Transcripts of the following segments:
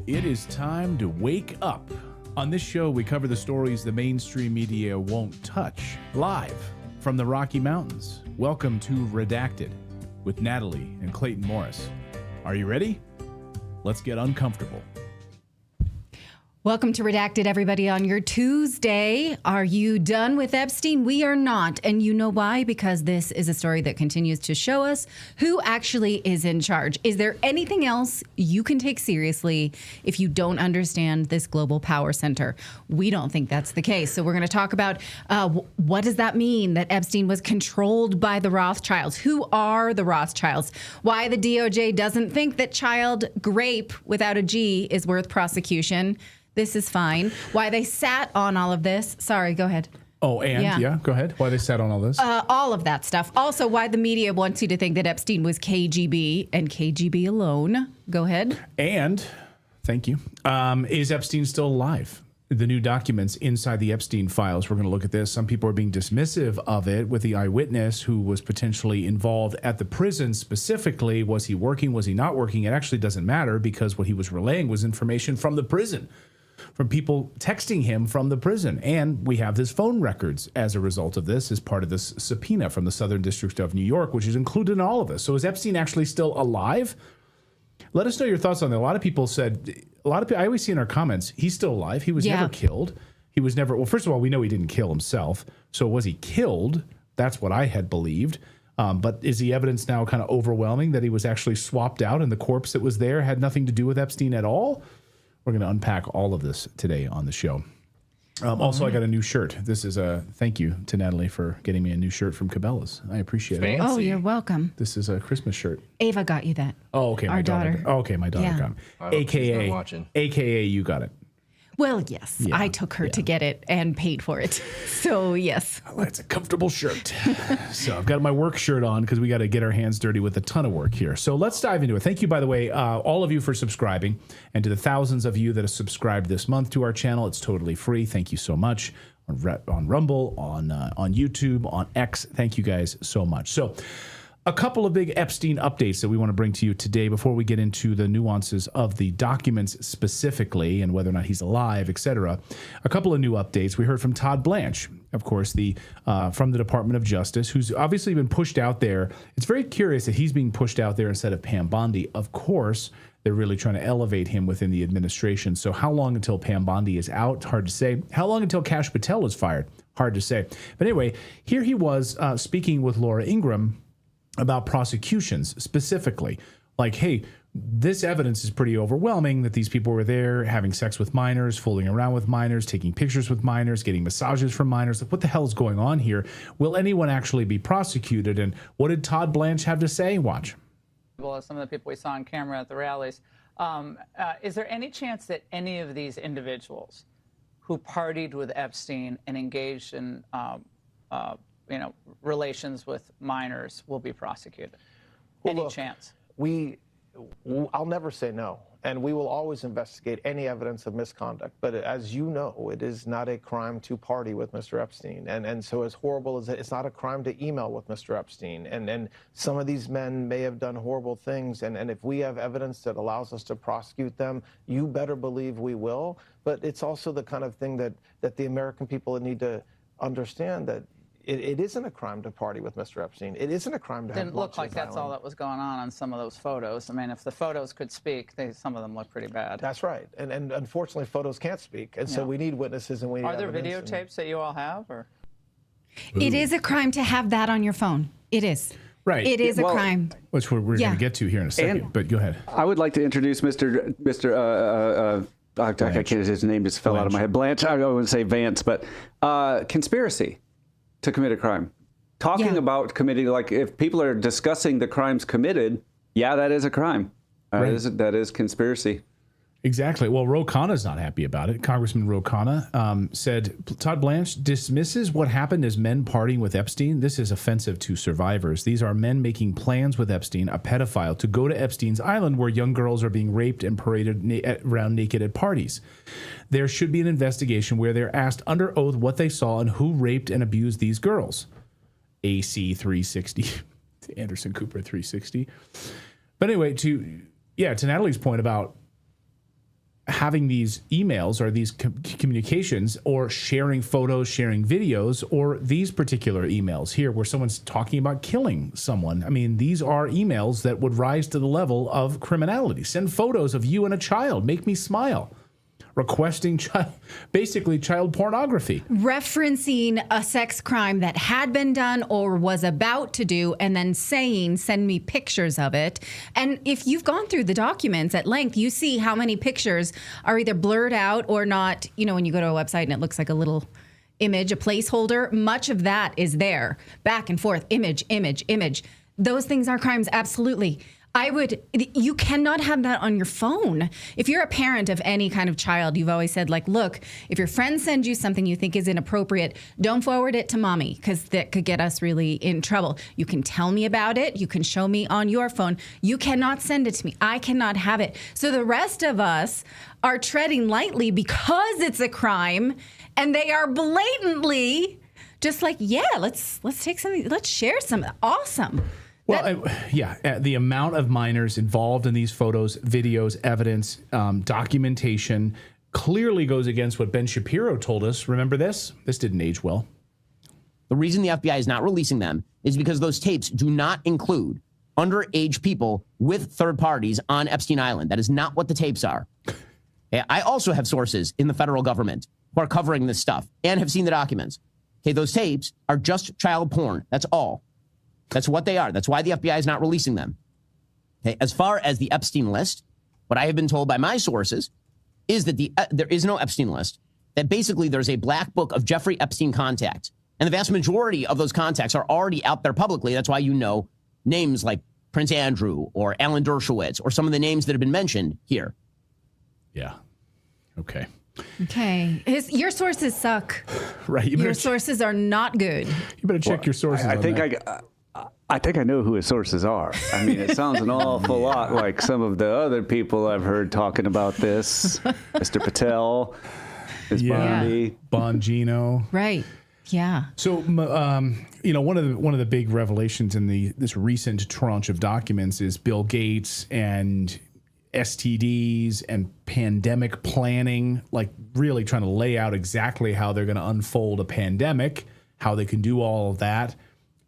It is time to wake up. On this show, we cover the stories the mainstream media won't touch. Live from the Rocky Mountains. Welcome to Redacted with Natalie and Clayton Morris. Are you ready? Let's get uncomfortable. Welcome to Redacted, everybody, on your Tuesday. Are you done with Epstein? We are not. And you know why? Because this is a story that continues to show us who actually is in charge. Is there anything else you can take seriously if you don't understand this global power center? We don't think that's the case. So we're going to talk about what does that mean that Epstein was controlled by the Rothschilds? Who are the Rothschilds? Why the DOJ doesn't think that child grape without a G is worth prosecution. This is fine. Why they sat on all of this. Sorry, go ahead. Oh, and yeah, go ahead. Why they sat on all this? All of that stuff. Also, why the media wants you to think that Epstein was KGB and KGB alone. Go ahead. And, thank you, is Epstein still alive? The new documents inside the Epstein files. We're going to look at this. Some people are being dismissive of it with the eyewitness who was potentially involved at the prison specifically. Was he working? Was he not working? It actually doesn't matter because what he was relaying was information from the prison, from people texting him from the prison. And we have his phone records as a result of this, as part of this subpoena from the Southern District of New York, which is included in all of this. So is Epstein actually still alive? Let us know your thoughts on that. A lot of people said, I always see in our comments, he's still alive. He was never killed. He was never, well, first of all, we know he didn't kill himself. So was he killed? That's what I had believed. But is the evidence now kind of overwhelming that he was actually swapped out and the corpse that was there had nothing to do with Epstein at all? We're going to unpack all of this today on the show. Also, I got a new shirt. This is a thank you to Natalie for getting me a new shirt from Cabela's. I appreciate it. Oh, you're welcome. This is a Christmas shirt. Ava got you that. Oh, okay. Our daughter. Okay, my daughter got it. AKA, you got it. Well, yes, yeah, I took her to get it and paid for it. So, yes. Well, it's a comfortable shirt. So I've got my work shirt on because we got to get our hands dirty with a ton of work here. So let's dive into it. Thank you, by the way, all of you for subscribing. And to the thousands of you that have subscribed this month to our channel, it's totally free. Thank you so much. On Rumble, on YouTube, on X. Thank you guys so much. So a couple of big Epstein updates that we want to bring to you today before we get into the nuances of the documents specifically and whether or not he's alive, etc. A couple of new updates. We heard from Todd Blanche, of course, from the Department of Justice, who's obviously been pushed out there. It's very curious that he's being pushed out there instead of Pam Bondi. Of course, they're really trying to elevate him within the administration. So how long until Pam Bondi is out? Hard to say. How long until Kash Patel is fired? Hard to say. But anyway, here he was speaking with Laura Ingraham about prosecutions specifically. Like, hey, this evidence is pretty overwhelming that these people were there having sex with minors, fooling around with minors, taking pictures with minors, getting massages from minors. Like, what the hell is going on here? Will anyone actually be prosecuted? And what did Todd Blanche have to say? Watch. Well, as some of the people we saw on camera at the rallies, is there any chance that any of these individuals who partied with Epstein and engaged in relations with minors will be prosecuted? Any chance? I'll never say no, and we will always investigate any evidence of misconduct. But as you know, it is not a crime to party with Mr. Epstein, and so as horrible as it's not a crime to email with Mr. Epstein. And some of these men may have done horrible things, and if we have evidence that allows us to prosecute them, you better believe we will. But it's also the kind of thing that the American people need to understand, that it isn't a crime to party with Mr. Epstein. It isn't a crime to have Didn't look like that's all that was going on some of those photos. I mean, if the photos could speak, some of them look pretty bad. That's right. And unfortunately, photos can't speak. And so we need witnesses and we need evidence. Are there videotapes that you all have? Or? It is a crime to have that on your phone. It is. Right. It is a crime. Which we're going to get to here in a second, but go ahead. I would like to introduce Mr. I can't, his name just fell out of my head. Blanche, I wouldn't say Vance, but conspiracy to commit a crime. Talking about committing, like if people are discussing the crimes committed, that is a crime. Right. That is conspiracy. Exactly. Well, Ro Khanna's not happy about it. Congressman Ro Khanna said, Todd Blanche dismisses what happened as men partying with Epstein. This is offensive to survivors. These are men making plans with Epstein, a pedophile, to go to Epstein's island where young girls are being raped and paraded around naked at parties. There should be an investigation where they're asked under oath what they saw and who raped and abused these girls. AC 360, Anderson Cooper 360. But anyway, to Natalie's point about having these emails or these communications or sharing photos, sharing videos, or these particular emails here where someone's talking about killing someone. I mean, these are emails that would rise to the level of criminality. Send photos of you and a child. Make me smile. Requesting basically child pornography. Referencing a sex crime that had been done or was about to do, and then saying, send me pictures of it. And if you've gone through the documents at length, you see how many pictures are either blurred out or not. You know, when you go to a website and it looks like a little image, a placeholder, much of that is there. Back and forth, image, image, image. Those things are crimes, absolutely. You cannot have that on your phone. If you're a parent of any kind of child, you've always said, like, look, if your friend sends you something you think is inappropriate, don't forward it to mommy, because that could get us really in trouble. You can tell me about it. You can show me on your phone. You cannot send it to me. I cannot have it. So the rest of us are treading lightly because it's a crime, and they are blatantly just like, yeah, let's take something, let's share some. Awesome. Well, the amount of minors involved in these photos, videos, evidence, documentation clearly goes against what Ben Shapiro told us. Remember this? This didn't age well. The reason the FBI is not releasing them is because those tapes do not include underage people with third parties on Epstein Island. That is not what the tapes are. Okay, I also have sources in the federal government who are covering this stuff and have seen the documents. Okay, those tapes are just child porn. That's all. That's what they are. That's why the FBI is not releasing them. Okay. As far as the Epstein list, what I have been told by my sources is that there is no Epstein list, that basically there's a black book of Jeffrey Epstein contacts. And the vast majority of those contacts are already out there publicly. That's why you know names like Prince Andrew or Alan Dershowitz or some of the names that have been mentioned here. Yeah. Okay. Okay. Your sources suck. Right. Your sources are not good. You better check your sources. I think I know who his sources are. I mean, it sounds an awful lot like some of the other people I've heard talking about this. Mr. Patel, Ms. Bondi. Bongino. Right. Yeah. So, one of the big revelations in this recent tranche of documents is Bill Gates and STDs and pandemic planning, like really trying to lay out exactly how they're going to unfold a pandemic, how they can do all of that.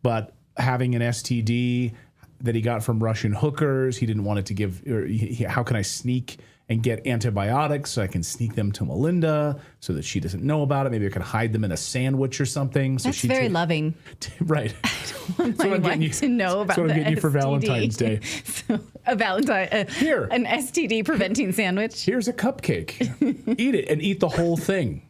But having an STD that he got from Russian hookers, he didn't want it to give, how can I sneak and get antibiotics so I can sneak them to Melinda so that she doesn't know about it? Maybe I can hide them in a sandwich or something. So that's very loving. Right. I don't want my wife to know about that's what I'm getting STD. you for Valentine's Day. So, an STD preventing sandwich. Here's a cupcake. Eat it and eat the whole thing.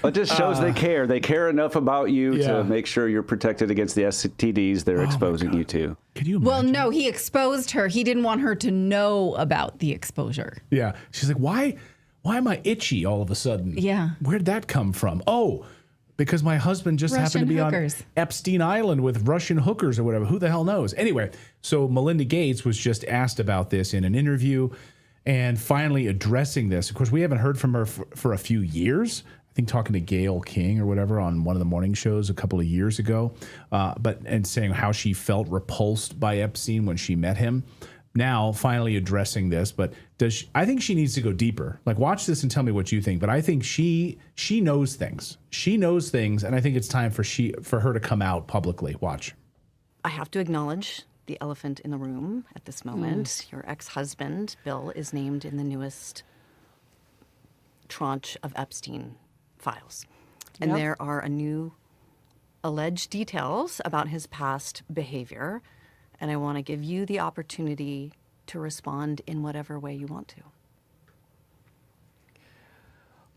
It just shows they care. They care enough about you to make sure you're protected against the STDs they're exposing you to. Can you imagine? Well, no, he exposed her. He didn't want her to know about the exposure. Yeah. She's like, why am I itchy all of a sudden? Yeah. Where'd that come from? Oh, because my husband just happened to be hookers. on Epstein Island with Russian hookers or whatever. Who the hell knows? Anyway, so Melinda Gates was just asked about this in an interview and finally addressing this. Of course, we haven't heard from her for a few years. I think talking to Gayle King or whatever on one of the morning shows a couple of years ago, and saying how she felt repulsed by Epstein when she met him. Now, finally addressing this, but I think she needs to go deeper. Like, watch this and tell me what you think. But I think she knows things. She knows things, and I think it's time for her to come out publicly. Watch. I have to acknowledge the elephant in the room at this moment. Your ex-husband, Bill, is named in the newest tranche of Epstein files. And there are a new alleged details about his past behavior. And I want to give you the opportunity to respond in whatever way you want to.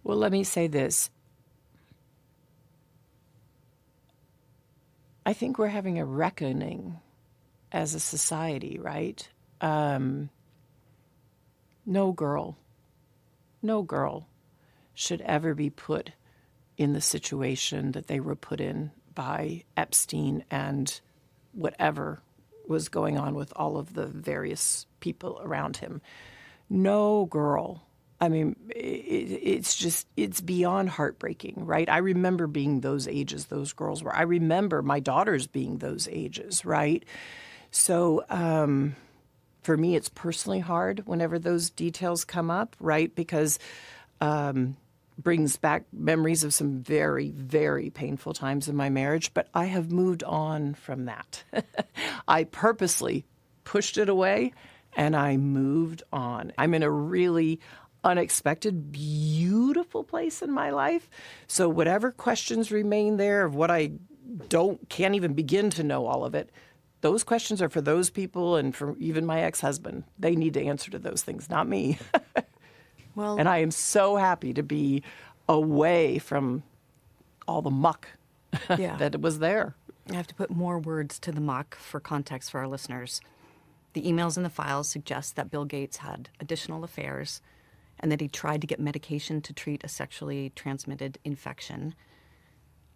Well, let me say this. I think we're having a reckoning as a society, right? No girl should ever be put in the situation that they were put in by Epstein and whatever was going on with all of the various people around him. No girl. I mean, it's beyond heartbreaking, right? I remember being those ages those girls were. I remember my daughters being those ages, right? So for me, it's personally hard whenever those details come up, right? Because brings back memories of some very, very painful times in my marriage. But I have moved on from that. I purposely pushed it away, and I moved on. I'm in a really unexpected, beautiful place in my life. So whatever questions remain there of what I can't even begin to know all of it, those questions are for those people and for even my ex-husband. They need to answer to those things, not me. Well, and I am so happy to be away from all the muck that was there. I have to put more words to the muck for context for our listeners. The emails in the files suggest that Bill Gates had additional affairs and that he tried to get medication to treat a sexually transmitted infection,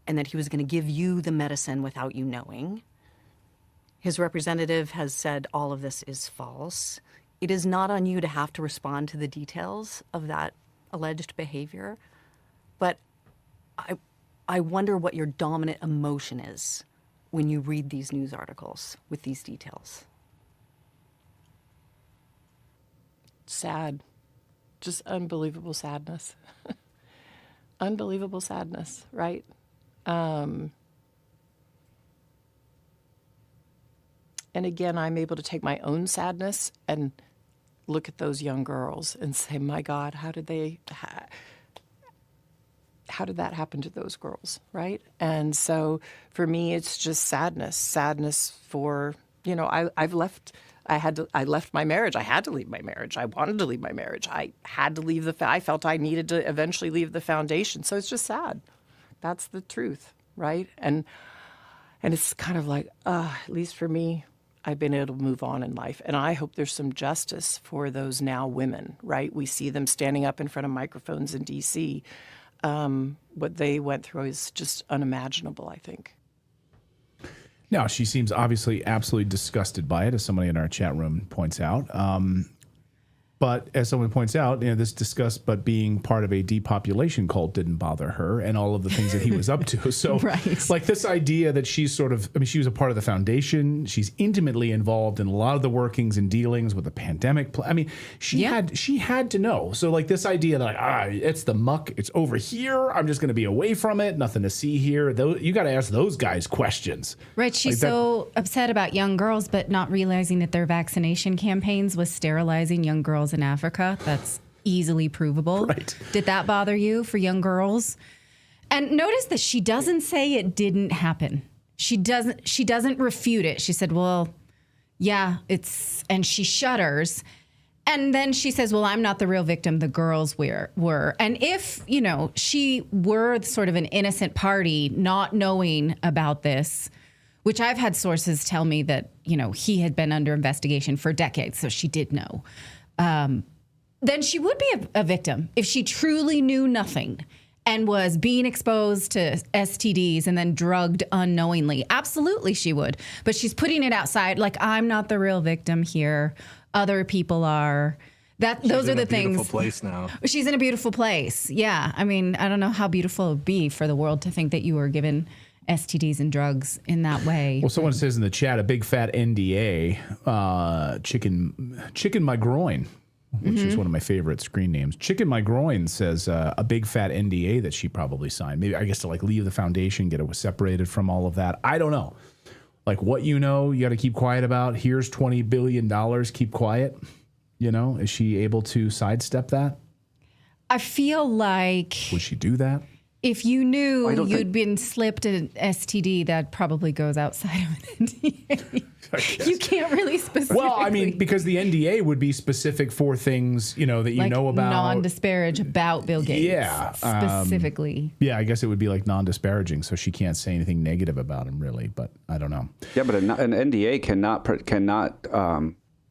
and that he was going to give you the medicine without you knowing. His representative has said all of this is false. It is not on you to have to respond to the details of that alleged behavior, but I wonder what your dominant emotion is when you read these news articles with these details. Sad. Just unbelievable sadness. Unbelievable sadness, right? And again, I'm able to take my own sadness and look at those young girls and say, my God, how did that happen to those girls, right? And so for me, it's just sadness for, I left my marriage. I had to leave my marriage. I wanted to leave my marriage. I had to leave I felt I needed to eventually leave the foundation. So it's just sad. That's the truth, right? And it's kind of like, at least for me, I've been able to move on in life. And I hope there's some justice for those now women, right? We see them standing up in front of microphones in D.C. What they went through is just unimaginable, I think. Now, she seems obviously absolutely disgusted by it, as somebody in our chat room points out. But as someone points out, this disgust, but being part of a depopulation cult didn't bother her, and all of the things that he was up to. So, like this idea that she's she was a part of the foundation. She's intimately involved in a lot of the workings and dealings with the pandemic. She had to know. So, like this idea that it's the muck, it's over here. I'm just going to be away from it. Nothing to see here. You got to ask those guys questions. Right. She's so upset about young girls, but not realizing that their vaccination campaigns was sterilizing young girls in Africa. That's easily provable. Right. Did that bother you for young girls? And notice that she doesn't say it didn't happen. She doesn't refute it. She said, well, yeah, and she shudders. And then she says, well, I'm not the real victim. The girls were. And if, she were sort of an innocent party not knowing about this, which I've had sources tell me that, he had been under investigation for decades, so she did know. Then she would be a victim if she truly knew nothing and was being exposed to STDs and then drugged unknowingly. Absolutely she would. But she's putting it outside like, I'm not the real victim here. Other people are. Those are the things. She's in a beautiful place now. She's in a beautiful place. Yeah. I mean, I don't know how beautiful it would be for the world to think that you were given STDs and drugs in that way. Well, someone says in the chat, a big fat NDA, chicken my groin, which is one of my favorite screen names. Chicken my groin says a big fat NDA that she probably signed. Maybe, I guess, to like leave the foundation, get it separated from all of that. I don't know. Like what you got to keep quiet about. Here's $20 billion. Keep quiet. Is she able to sidestep that? I feel like. Would she do that? If you knew you'd been slipped an STD, that probably goes outside of an NDA. You can't really specifically. Well, I mean, because the NDA would be specific for things, that you know about. Non-disparage about Bill Gates. Yeah. Specifically. I guess it would be like non-disparaging, so she can't say anything negative about him, really, but I don't know. Yeah, but an NDA cannot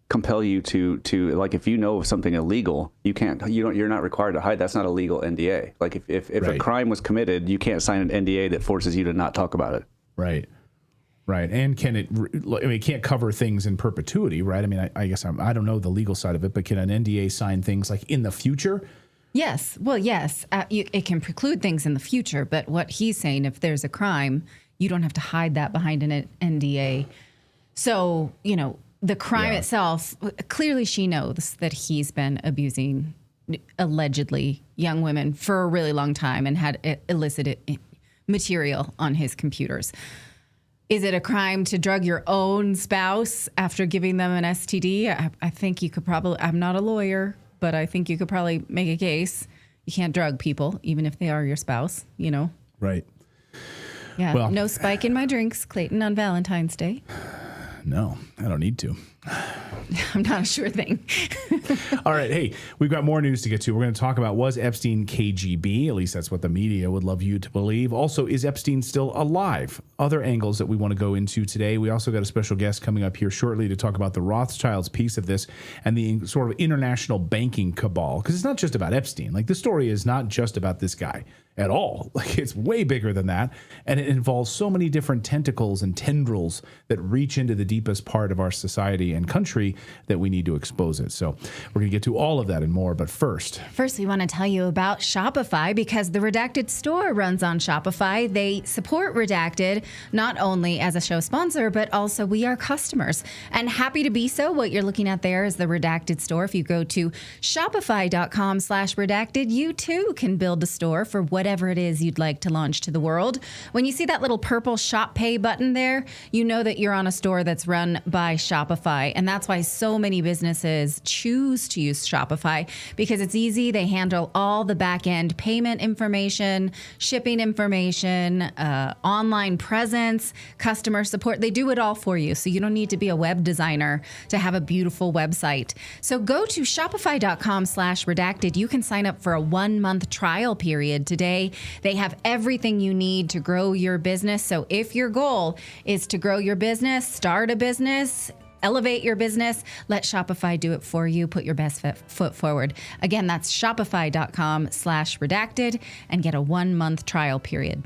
compel you to like if you know of something illegal, you're not required to hide. That's not a legal NDA. Like if a crime was committed, you can't sign an NDA that forces you to not talk about it. Right. And it can't cover things in perpetuity, right? I mean, I guess I don't know the legal side of it, but can an NDA sign things like in the future? Yes. Well, yes. It can preclude things in the future, but what he's saying, if there's a crime, you don't have to hide that behind an NDA. So, the crime itself, clearly she knows that he's been abusing, allegedly, young women for a really long time and had illicit material on his computers. Is it a crime to drug your own spouse after giving them an STD? I think you could probably, I'm not a lawyer, but I think you could probably make a case. You can't drug people, even if they are your spouse, you know? Right. Yeah. Well, no spike in my drinks, Clayton, on Valentine's Day. No, I don't need to. I'm not a sure thing. All right. Hey, we've got more news to get to. We're going to talk about, was Epstein KGB? At least that's what the media would love you to believe. Also, is Epstein still alive? Other angles that we want to go into today. We also got a special guest coming up here shortly to talk about the Rothschilds piece of this and the sort of international banking cabal. Because it's not just about Epstein. Like, the story is not just about this guy at all. Like, it's way bigger than that. And it involves so many different tentacles and tendrils that reach into the deepest part of our society and country that we need to expose it. So we're going to get to all of that and more. But first, we want to tell you about Shopify, because the Redacted store runs on Shopify. They support Redacted not only as a show sponsor, but also we are customers, and happy to be so. What you're looking at there is the Redacted store. If you go to shopify.com/redacted, you too can build a store for whatever it is you'd like to launch to the world. When you see that little purple Shop Pay button there, you know that you're on a store that's run by Shopify. And that's why so many businesses choose to use Shopify, because it's easy. They handle all the back-end payment information, shipping information, online presence, customer support. They do it all for you. So you don't need to be a web designer to have a beautiful website. So go to shopify.com/redacted. You can sign up for a 1-month trial period today. They have everything you need to grow your business. So if your goal is to grow your business, start a business, elevate your business, let Shopify do it for you. Put your best foot forward. Again, that's shopify.com/redacted and get a 1-month trial period.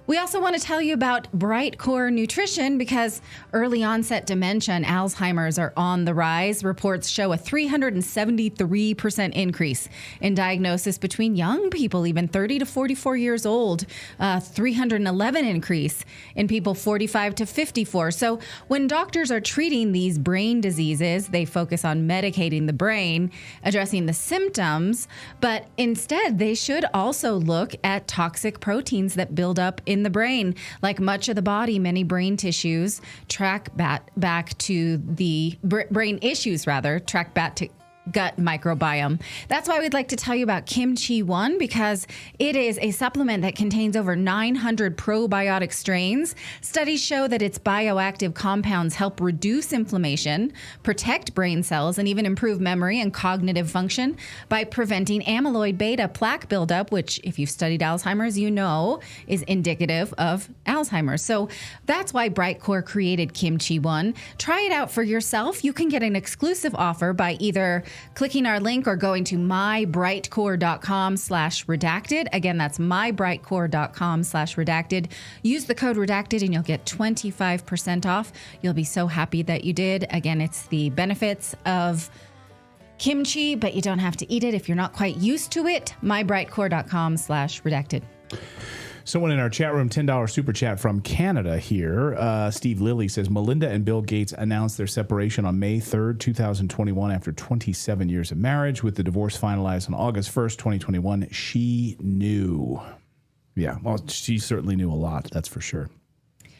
We also want to tell you about Brightcore Nutrition, because early onset dementia and Alzheimer's are on the rise. Reports show a 373% increase in diagnosis between young people, even 30 to 44 years old, 311 increase in people 45 to 54. So when doctors are treating these brain diseases, they focus on medicating the brain, addressing the symptoms, but instead they should also look at toxic proteins that build up in the brain. Like much of the body, many brain tissues track back to the brain issues, track back to gut microbiome. That's why we'd like to tell you about Kimchi 1, because it is a supplement that contains over 900 probiotic strains. Studies show that its bioactive compounds help reduce inflammation, protect brain cells, and even improve memory and cognitive function by preventing amyloid beta plaque buildup, which, if you've studied Alzheimer's, you know is indicative of Alzheimer's. So that's why Brightcore created Kimchi 1. Try it out for yourself. You can get an exclusive offer by either clicking our link or going to mybrightcore.com/redacted. Again, that's mybrightcore.com/redacted. Use the code redacted and you'll get 25% off. You'll be so happy that you did. Again, it's the benefits of kimchi, but you don't have to eat it if you're not quite used to it. mybrightcore.com/redacted. Someone in our chat room, $10 super chat from Canada here. Steve Lilly says, Melinda and Bill Gates announced their separation on May 3rd, 2021, after 27 years of marriage, with the divorce finalized on August 1st, 2021. She knew. Yeah, well, she certainly knew a lot, that's for sure.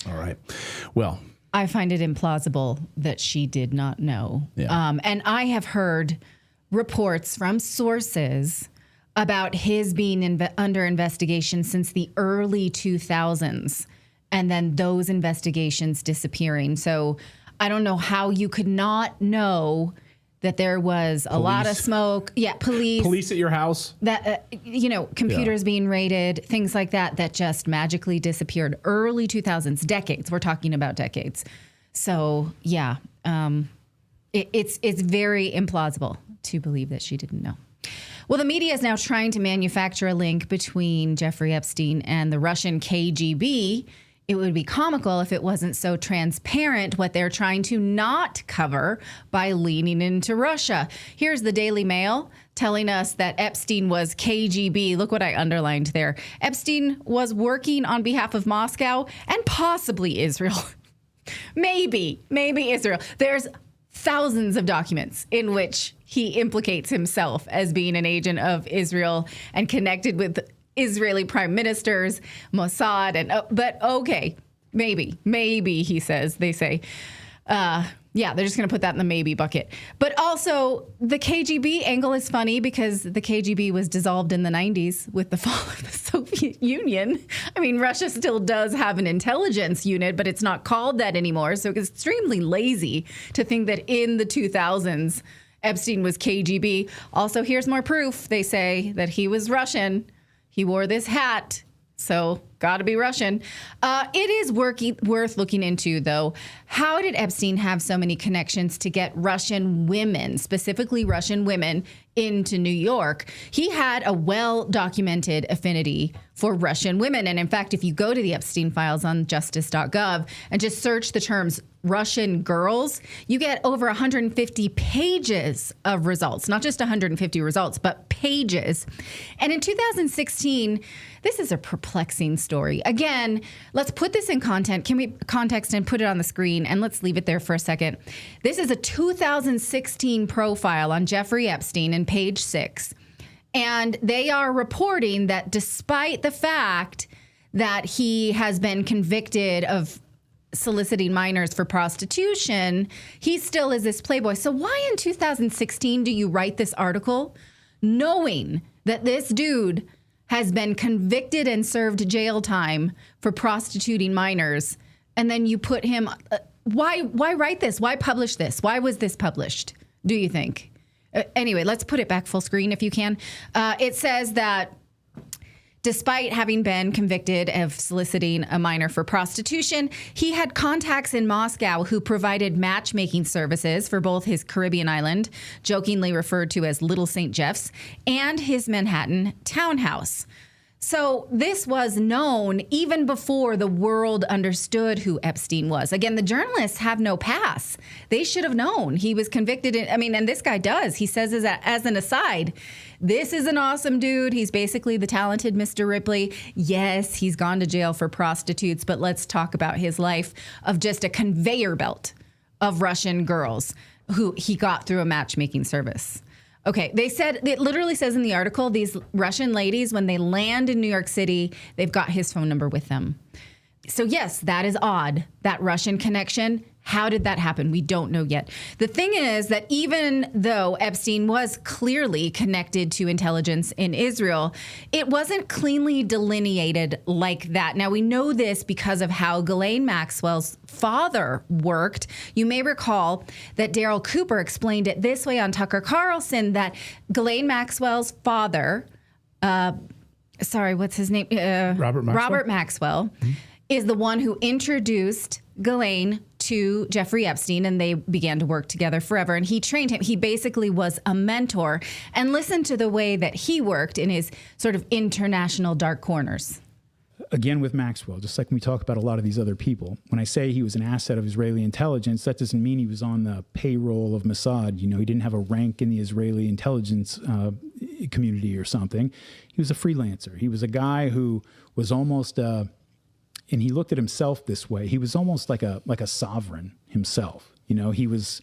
All right. Well, I find it implausible that she did not know. Yeah. And I have heard reports from sources about his being under investigation since the early 2000s, and then those investigations disappearing. So I don't know how you could not know that there was a lot of smoke. Yeah, police at your house. That, computers being raided, things like that, that just magically disappeared. Early 2000s, decades. We're talking about decades. So, yeah, it's very implausible to believe that she didn't know. Well, the media is now trying to manufacture a link between Jeffrey Epstein and the Russian KGB. It would be comical if it wasn't so transparent what they're trying to not cover by leaning into Russia. Here's the Daily Mail telling us that Epstein was KGB. Look what I underlined there. Epstein was working on behalf of Moscow and possibly Israel. Maybe Israel. There's thousands of documents in which he implicates himself as being an agent of Israel and connected with Israeli prime ministers, Mossad, and but okay, maybe he says, they say. Yeah, they're just going to put that in the maybe bucket. But also, the KGB angle is funny because the KGB was dissolved in the 90s with the fall of the Soviet Union. I mean, Russia still does have an intelligence unit, but it's not called that anymore. So it's extremely lazy to think that in the 2000s, Epstein was KGB. Also, here's more proof. They say that he was Russian. He wore this hat. So, gotta be Russian. It is worth looking into, though. How did Epstein have so many connections to get Russian women, specifically Russian women, into New York? He had a well-documented affinity for Russian women. And in fact, if you go to the Epstein files on justice.gov and just search the terms Russian girls, you get over 150 pages of results, not just 150 results, but pages. And in 2016, this is a perplexing story. Again, let's put this in context and put it on the screen, and let's leave it there for a second. This is a 2016 profile on Jeffrey Epstein in page 6. And they are reporting that despite the fact that he has been convicted of soliciting minors for prostitution, he still is this playboy. So why in 2016 do you write this article knowing that this dude has been convicted and served jail time for prostituting minors, and then you put him, why write this? Why publish this? Why was this published, do you think? Anyway, let's put it back full screen if you can. It says that despite having been convicted of soliciting a minor for prostitution, he had contacts in Moscow who provided matchmaking services for both his Caribbean island, jokingly referred to as Little St. Jeff's, and his Manhattan townhouse. So this was known even before the world understood who Epstein was. Again, the journalists have no pass. They should have known he was convicted. And this guy does. He says as an aside, this is an awesome dude. He's basically the talented Mr. Ripley. Yes, he's gone to jail for prostitutes, but let's talk about his life of just a conveyor belt of Russian girls who he got through a matchmaking service. Okay, they said, it literally says in the article, these Russian ladies, when they land in New York City, they've got his phone number with them. So yes, that is odd, that Russian connection. How did that happen? We don't know yet. The thing is that even though Epstein was clearly connected to intelligence in Israel, it wasn't cleanly delineated like that. Now, we know this because of how Ghislaine Maxwell's father worked. You may recall that Daryl Cooper explained it this way on Tucker Carlson, that Ghislaine Maxwell's father, what's his name? Robert Maxwell is the one who introduced Ghislaine to Jeffrey Epstein, and they began to work together forever. And he trained him. He basically was a mentor. And listen to the way that he worked in his sort of international dark corners. Again, with Maxwell, just like we talk about a lot of these other people, when I say he was an asset of Israeli intelligence, that doesn't mean he was on the payroll of Mossad. You know, he didn't have a rank in the Israeli intelligence community or something. He was a freelancer. He was a guy who was almost and he looked at himself this way. He was almost like a sovereign himself. You know, he was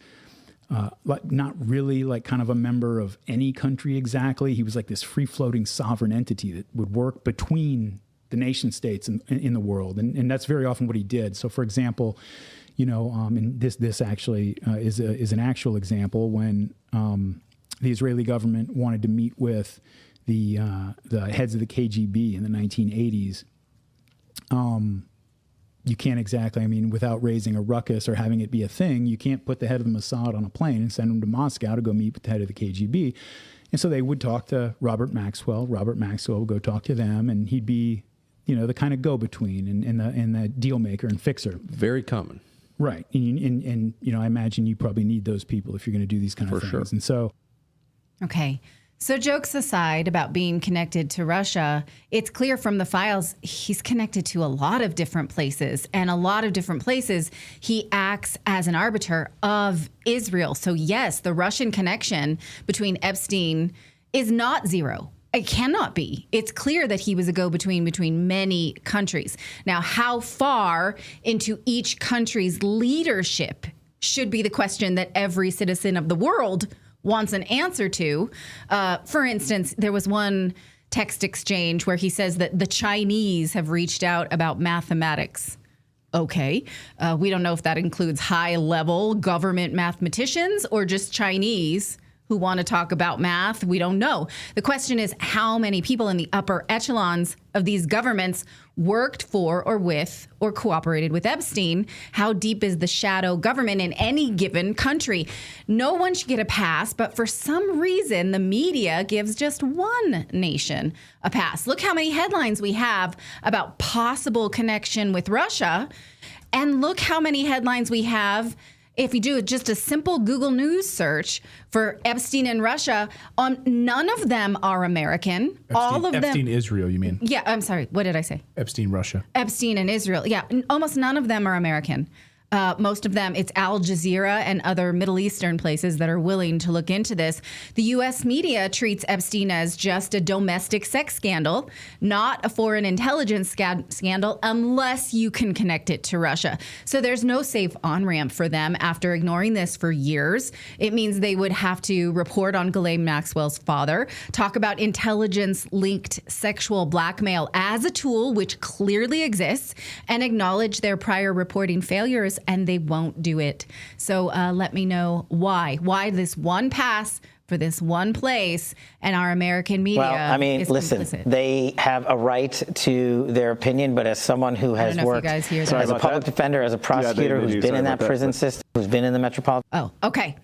not really like kind of a member of any country exactly. He was like this free-floating sovereign entity that would work between the nation states in the world. And that's very often what he did. So, for example, you know, and this actually is an actual example when the Israeli government wanted to meet with the heads of the KGB in the 1980s. You can't exactly, I mean, without raising a ruckus or having it be a thing, you can't put the head of the Mossad on a plane and send him to Moscow to go meet with the head of the KGB. And so they would talk to Robert Maxwell. Robert Maxwell would go talk to them, and he'd be, you know, the kind of go-between and the deal maker and fixer. Very common. Right. And you know, I imagine you probably need those people if you're going to do these kind of things. Sure. And so. Okay. So jokes aside about being connected to Russia, it's clear from the files he's connected to a lot of different places. And a lot of different places he acts as an arbiter of Israel. So yes, the Russian connection between Epstein is not zero. It cannot be. It's clear that he was a go-between between many countries. Now, how far into each country's leadership should be the question that every citizen of the world wants an answer to. For instance, there was one text exchange where he says that the Chinese have reached out about mathematics. Okay. We don't know if that includes high-level government mathematicians or just Chinese who want to talk about math. We don't know. The question is how many people in the upper echelons of these governments worked for or with or cooperated with Epstein. How deep is the shadow government in any given country? No one should get a pass, but for some reason, the media gives just one nation a pass. Look how many headlines we have about possible connection with Russia. And look how many headlines we have if you do just a simple Google News search for Epstein in Russia. None of them are American. All of them. Epstein, Israel, you mean? Yeah, I'm sorry. What did I say? Epstein, Russia. Epstein in Israel. Yeah, almost none of them are American. Most of them, it's Al Jazeera and other Middle Eastern places that are willing to look into this. The U.S. media treats Epstein as just a domestic sex scandal, not a foreign intelligence scandal, unless you can connect it to Russia. So there's no safe on-ramp for them after ignoring this for years. It means they would have to report on Ghislaine Maxwell's father, talk about intelligence-linked sexual blackmail as a tool, which clearly exists, and acknowledge their prior reporting failures, and they won't do it. So let me know why. Why this one pass for this one place, and our American media is listen, complicit. They have a right to their opinion, but as someone who has worked as a public defender, as a prosecutor, who's been in that prison system, who's been in the metropolitan... Oh, okay.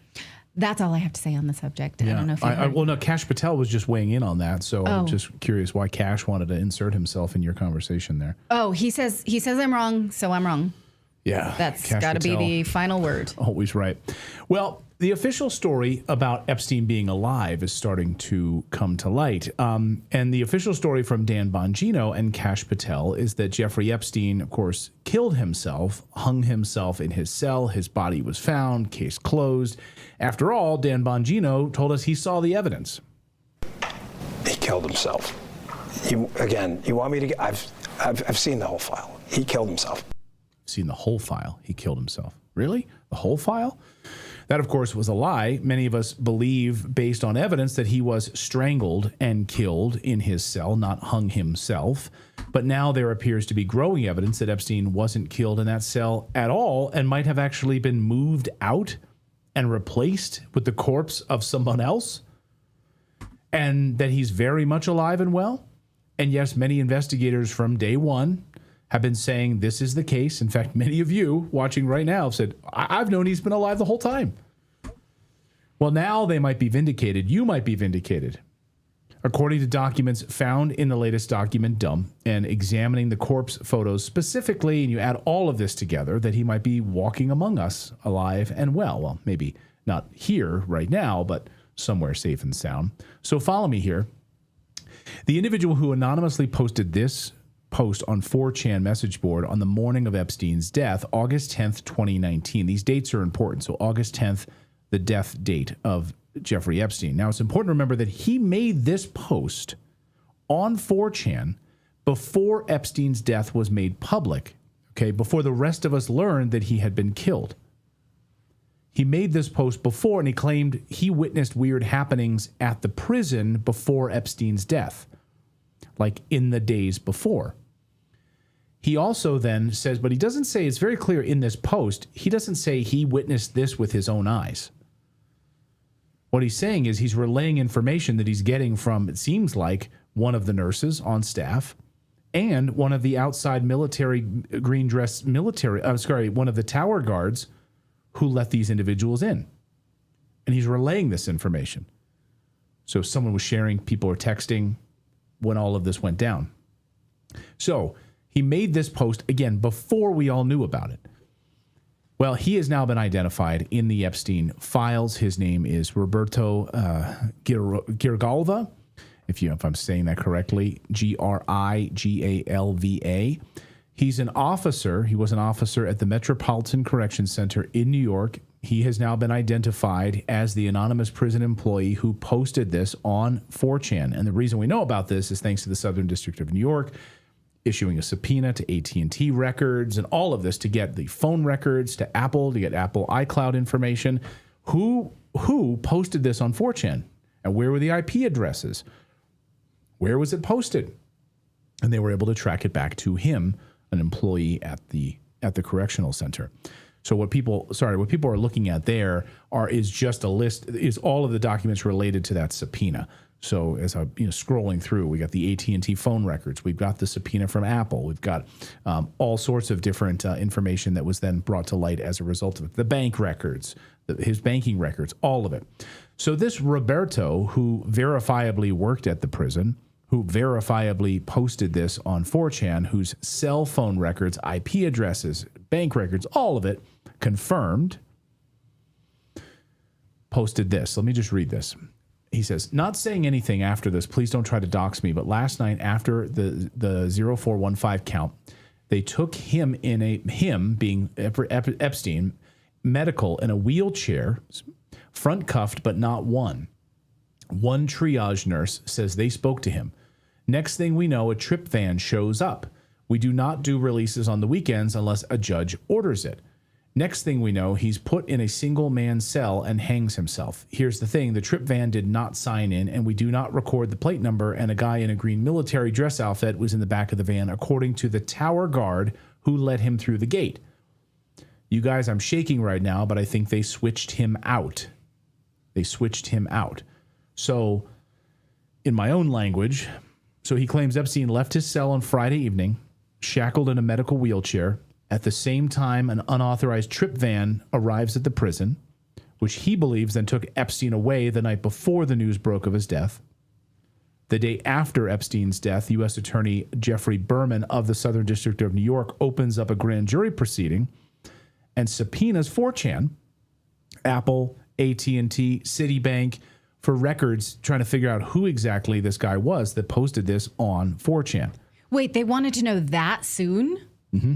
That's all I have to say on the subject. Yeah. I don't know if you heard. Well, no, Kash Patel was just weighing in on that, so I'm just curious why Kash wanted to insert himself in your conversation there. Oh, he says I'm wrong, so I'm wrong. Yeah. That's got to be the final word. Always right. Well, the official story about Epstein being alive is starting to come to light. And the official story from Dan Bongino and Kash Patel is that Jeffrey Epstein, of course, killed himself, hung himself in his cell. His body was found, case closed. After all, Dan Bongino told us he saw the evidence. He killed himself. You want me to? I've seen the whole file. He killed himself. Seen the whole file. He killed himself. Really? The whole file? That, of course, was a lie. Many of us believe, based on evidence, that he was strangled and killed in his cell, not hung himself. But now there appears to be growing evidence that Epstein wasn't killed in that cell at all and might have actually been moved out and replaced with the corpse of someone else, and that he's very much alive and well. And yes, many investigators from day one have been saying this is the case. In fact, many of you watching right now have said, I've known he's been alive the whole time. Well, now they might be vindicated. You might be vindicated. According to documents found in the latest document dump and examining the corpse photos specifically, and you add all of this together, that he might be walking among us alive and well. Well, maybe not here right now, but somewhere safe and sound. So follow me here. The individual who anonymously posted this post on 4chan message board on the morning of Epstein's death, August 10th, 2019. These dates are important. So August 10th, the death date of Jeffrey Epstein. Now, it's important to remember that he made this post on 4chan before Epstein's death was made public, okay, before the rest of us learned that he had been killed. He made this post before, and he claimed he witnessed weird happenings at the prison before Epstein's death, like in the days before. He also then says, but he doesn't say, it's very clear in this post, he doesn't say he witnessed this with his own eyes. What he's saying is he's relaying information that he's getting from, it seems like, one of the nurses on staff and one of the outside military, green dress military, one of the tower guards who let these individuals in. And he's relaying this information. So someone was sharing, people were texting when all of this went down. So he made this post, again, before we all knew about it. Well, he has now been identified in the Epstein files. His name is Roberto Grigalva, if I'm saying that correctly, Grigalva. He's an officer. He was an officer at the Metropolitan Correction Center in New York. He has now been identified as the anonymous prison employee who posted this on 4chan. And the reason we know about this is thanks to the Southern District of New York. issuing a subpoena to AT&T records and all of this to get the phone records, to Apple, to get Apple iCloud information. Who posted this on 4chan? And where were the IP addresses? Where was it posted? And they were able to track it back to him, an employee at the correctional center. So what people are looking at there is just a list, is all of the documents related to that subpoena. So as I'm scrolling through, we got the AT&T phone records, we've got the subpoena from Apple, we've got all sorts of different information that was then brought to light as a result of it. The bank records, his banking records, all of it. So this Roberto, who verifiably worked at the prison, who verifiably posted this on 4chan, whose cell phone records, IP addresses, bank records, all of it confirmed, posted this. Let me just read this. He says, not saying anything after this, please don't try to dox me, but last night after the 0415 count, they took him being Epstein, medical in a wheelchair, front cuffed, but not one. One triage nurse says they spoke to him. Next thing we know, a trip van shows up. We do not do releases on the weekends unless a judge orders it. Next thing we know, he's put in a single man cell and hangs himself. Here's the thing, the trip van did not sign in and we do not record the plate number, and a guy in a green military dress outfit was in the back of the van, according to the tower guard who let him through the gate. You guys, I'm shaking right now, but I think they switched him out. They switched him out. So in my own language, so he claims Epstein left his cell on Friday evening, shackled in a medical wheelchair. At the same time, an unauthorized trip van arrives at the prison, which he believes then took Epstein away the night before the news broke of his death. The day after Epstein's death, U.S. Attorney Jeffrey Berman of the Southern District of New York opens up a grand jury proceeding and subpoenas 4chan, Apple, AT&T, Citibank, for records trying to figure out who exactly this guy was that posted this on 4chan. Wait, they wanted to know that soon? Mm-hmm.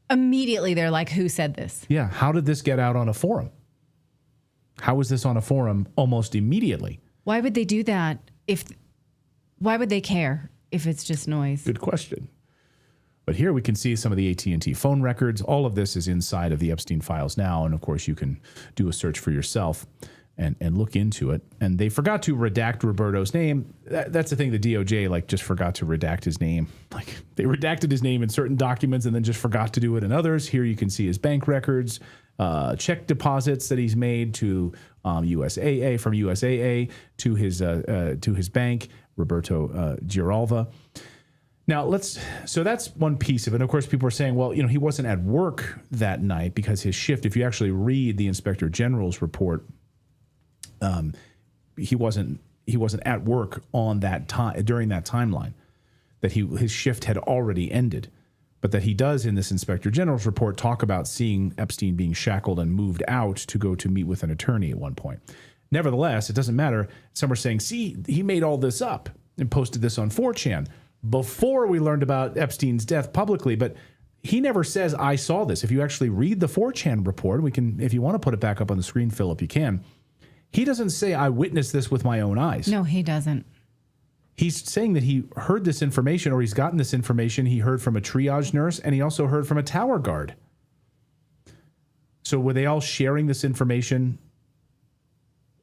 Immediately, they're like, who said this? Yeah. How did this get out on a forum? How was this on a forum almost immediately? Why would they do that? Why would they care if it's just noise? Good question. But here we can see some of the AT&T phone records. All of this is inside of the Epstein files now. And of course, you can do a search for yourself and look into it. And they forgot to redact Roberto's name. That's the thing. The DOJ just forgot to redact his name. Like they redacted his name in certain documents and then just forgot to do it in others. Here you can see his bank records, check deposits that he's made to USAA, from USAA to his bank, Roberto Giralva. Now so that's one piece of it. And of course, people are saying, well, he wasn't at work that night because his shift, if you actually read the Inspector General's report, he wasn't at work on that time during that timeline, that his shift had already ended, but that he does in this Inspector General's report talk about seeing Epstein being shackled and moved out to go to meet with an attorney at one point. Nevertheless, it doesn't matter. Some are saying, see, he made all this up and posted this on 4chan before we learned about Epstein's death publicly, but he never says, I saw this. If you actually read the 4chan report, we can, if you want to put it back up on the screen, Philip, you can. He doesn't say, I witnessed this with my own eyes. No, he doesn't. He's saying that he heard this information, or he's gotten this information. He heard from a triage nurse, and he also heard from a tower guard. So were they all sharing this information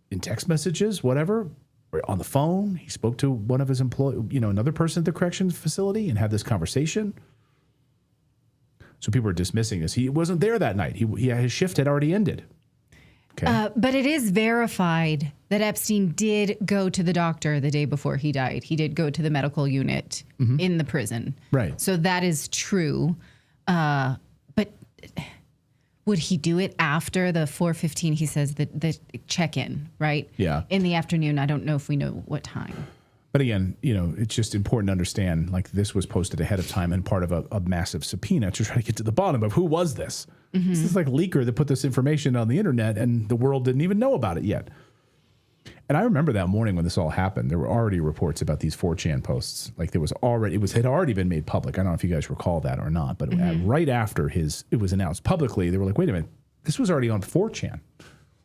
in text messages, whatever, or on the phone? He spoke to one of his employees, another person at the corrections facility, and had this conversation. So people are dismissing this. He wasn't there that night. His shift had already ended. Okay. But it is verified that Epstein did go to the doctor the day before he died. He did go to the medical unit in the prison. Right. So that is true. But would he do it after the 4:15? He says the check-in, right? Yeah. In the afternoon. I don't know if we know what time. But again, it's just important to understand, this was posted ahead of time and part of a massive subpoena to try to get to the bottom of who was this. Mm-hmm. This is like leaker that put this information on the internet and the world didn't even know about it yet. And I remember that morning when this all happened, there were already reports about these 4chan posts. Like it had already been made public. I don't know if you guys recall that or not, but right after it was announced publicly, they were like, wait a minute, this was already on 4chan.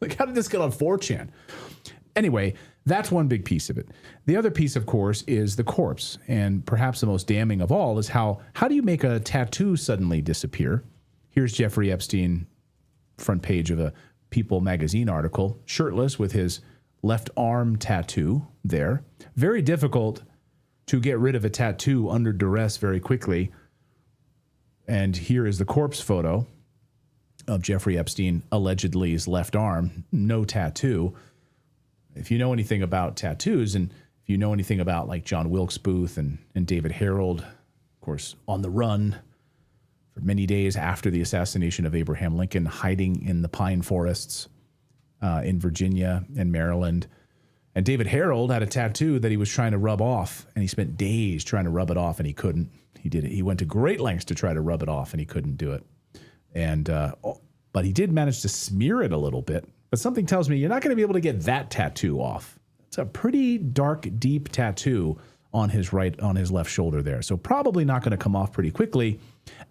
Like, how did this get on 4chan? Anyway, That's one big piece of it. The other piece, of course, is the corpse. And perhaps the most damning of all is how do you make a tattoo suddenly disappear? Here's Jeffrey Epstein, front page of a People magazine article, shirtless with his left arm tattoo there. Very difficult to get rid of a tattoo under duress very quickly. And here is the corpse photo of Jeffrey Epstein, allegedly's left arm, no tattoo. If you know anything about tattoos, and if you know anything about like John Wilkes Booth and David Harold, of course, on the run for many days after the assassination of Abraham Lincoln, hiding in the pine forests in Virginia and Maryland. And David Harold had a tattoo that he was trying to rub off, and he spent days trying to rub it off, and he couldn't. He did it. He went to great lengths to try to rub it off, and he couldn't do it. And but he did manage to smear it a little bit. But something tells me you're not going to be able to get that tattoo off. It's a pretty dark, deep tattoo on his left shoulder there. So probably not going to come off pretty quickly.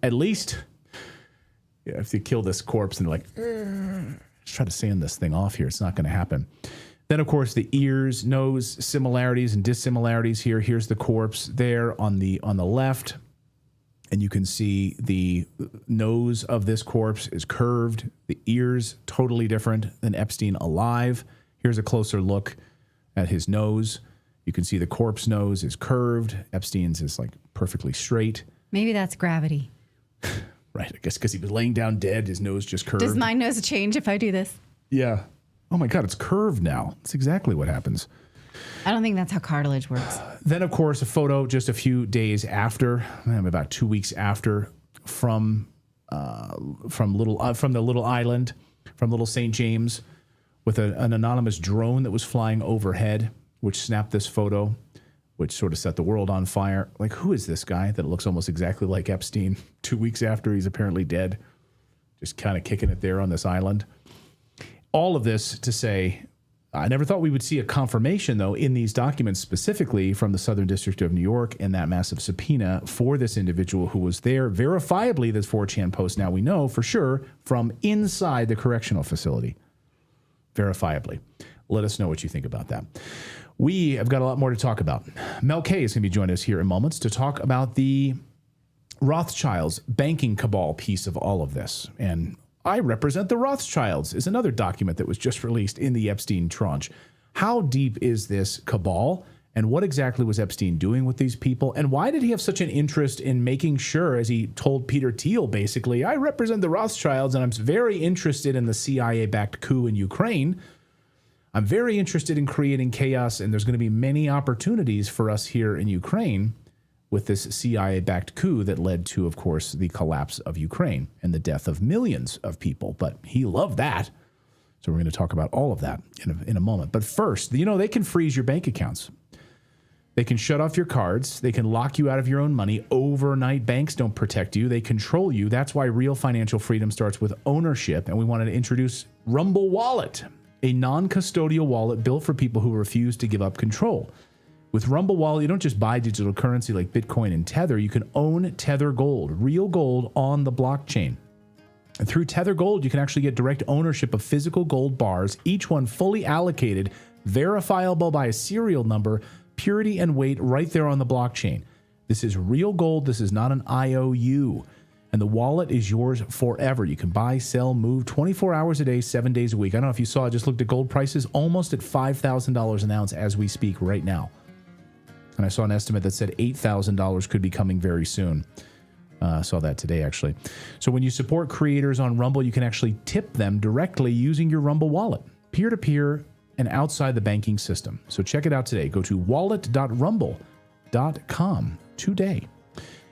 At least if you kill this corpse and like, let's try to sand this thing off here. It's not going to happen. Then, of course, the ears, nose similarities and dissimilarities here. Here's the corpse there on the left. And you can see the nose of this corpse is curved. The ears totally different than Epstein alive. Here's a closer look at his nose. You can see the corpse nose is curved. Epstein's is like perfectly straight. Maybe that's gravity. Right. I guess because he was laying down dead, his nose just curved. Does my nose change if I do this? Yeah. Oh my God, it's curved now. That's exactly what happens. I don't think that's how cartilage works. Then, of course, a photo just a few days after, about 2 weeks after, from the little island, from Little St. James, with an anonymous drone that was flying overhead, which snapped this photo, which sort of set the world on fire. Like, who is this guy that looks almost exactly like Epstein 2 weeks after he's apparently dead, just kind of kicking it there on this island? All of this to say, I never thought we would see a confirmation, though, in these documents specifically from the Southern District of New York and that massive subpoena for this individual who was there verifiably, this 4chan post now we know for sure, from inside the correctional facility. Verifiably. Let us know what you think about that. We have got a lot more to talk about. Mel K is going to be joining us here in moments to talk about the Rothschilds banking cabal piece of all of this. And I Represent the Rothschilds is another document that was just released in the Epstein tranche. How deep is this cabal, and what exactly was Epstein doing with these people, and why did he have such an interest in making sure, as he told Peter Thiel, basically, I represent the Rothschilds, and I'm very interested in the CIA-backed coup in Ukraine. I'm very interested in creating chaos, and there's going to be many opportunities for us here in Ukraine with this CIA-backed coup that led to, of course, the collapse of Ukraine and the death of millions of people. But he loved that. So we're going to talk about all of that in a moment. But first, they can freeze your bank accounts. They can shut off your cards. They can lock you out of your own money overnight. Banks don't protect you. They control you. That's why real financial freedom starts with ownership. And we wanted to introduce Rumble Wallet, a non-custodial wallet built for people who refuse to give up control. With Rumble Wallet, you don't just buy digital currency like Bitcoin and Tether. You can own Tether Gold, real gold on the blockchain. And through Tether Gold, you can actually get direct ownership of physical gold bars, each one fully allocated, verifiable by a serial number, purity and weight right there on the blockchain. This is real gold. This is not an IOU. And the wallet is yours forever. You can buy, sell, move 24 hours a day, 7 days a week. I don't know if you saw, I just looked at gold prices, almost at $5,000 an ounce as we speak right now. And I saw an estimate that said $8,000 could be coming very soon. I saw that today, actually. So when you support creators on Rumble, you can actually tip them directly using your Rumble wallet, peer-to-peer and outside the banking system. So check it out today. Go to wallet.rumble.com today.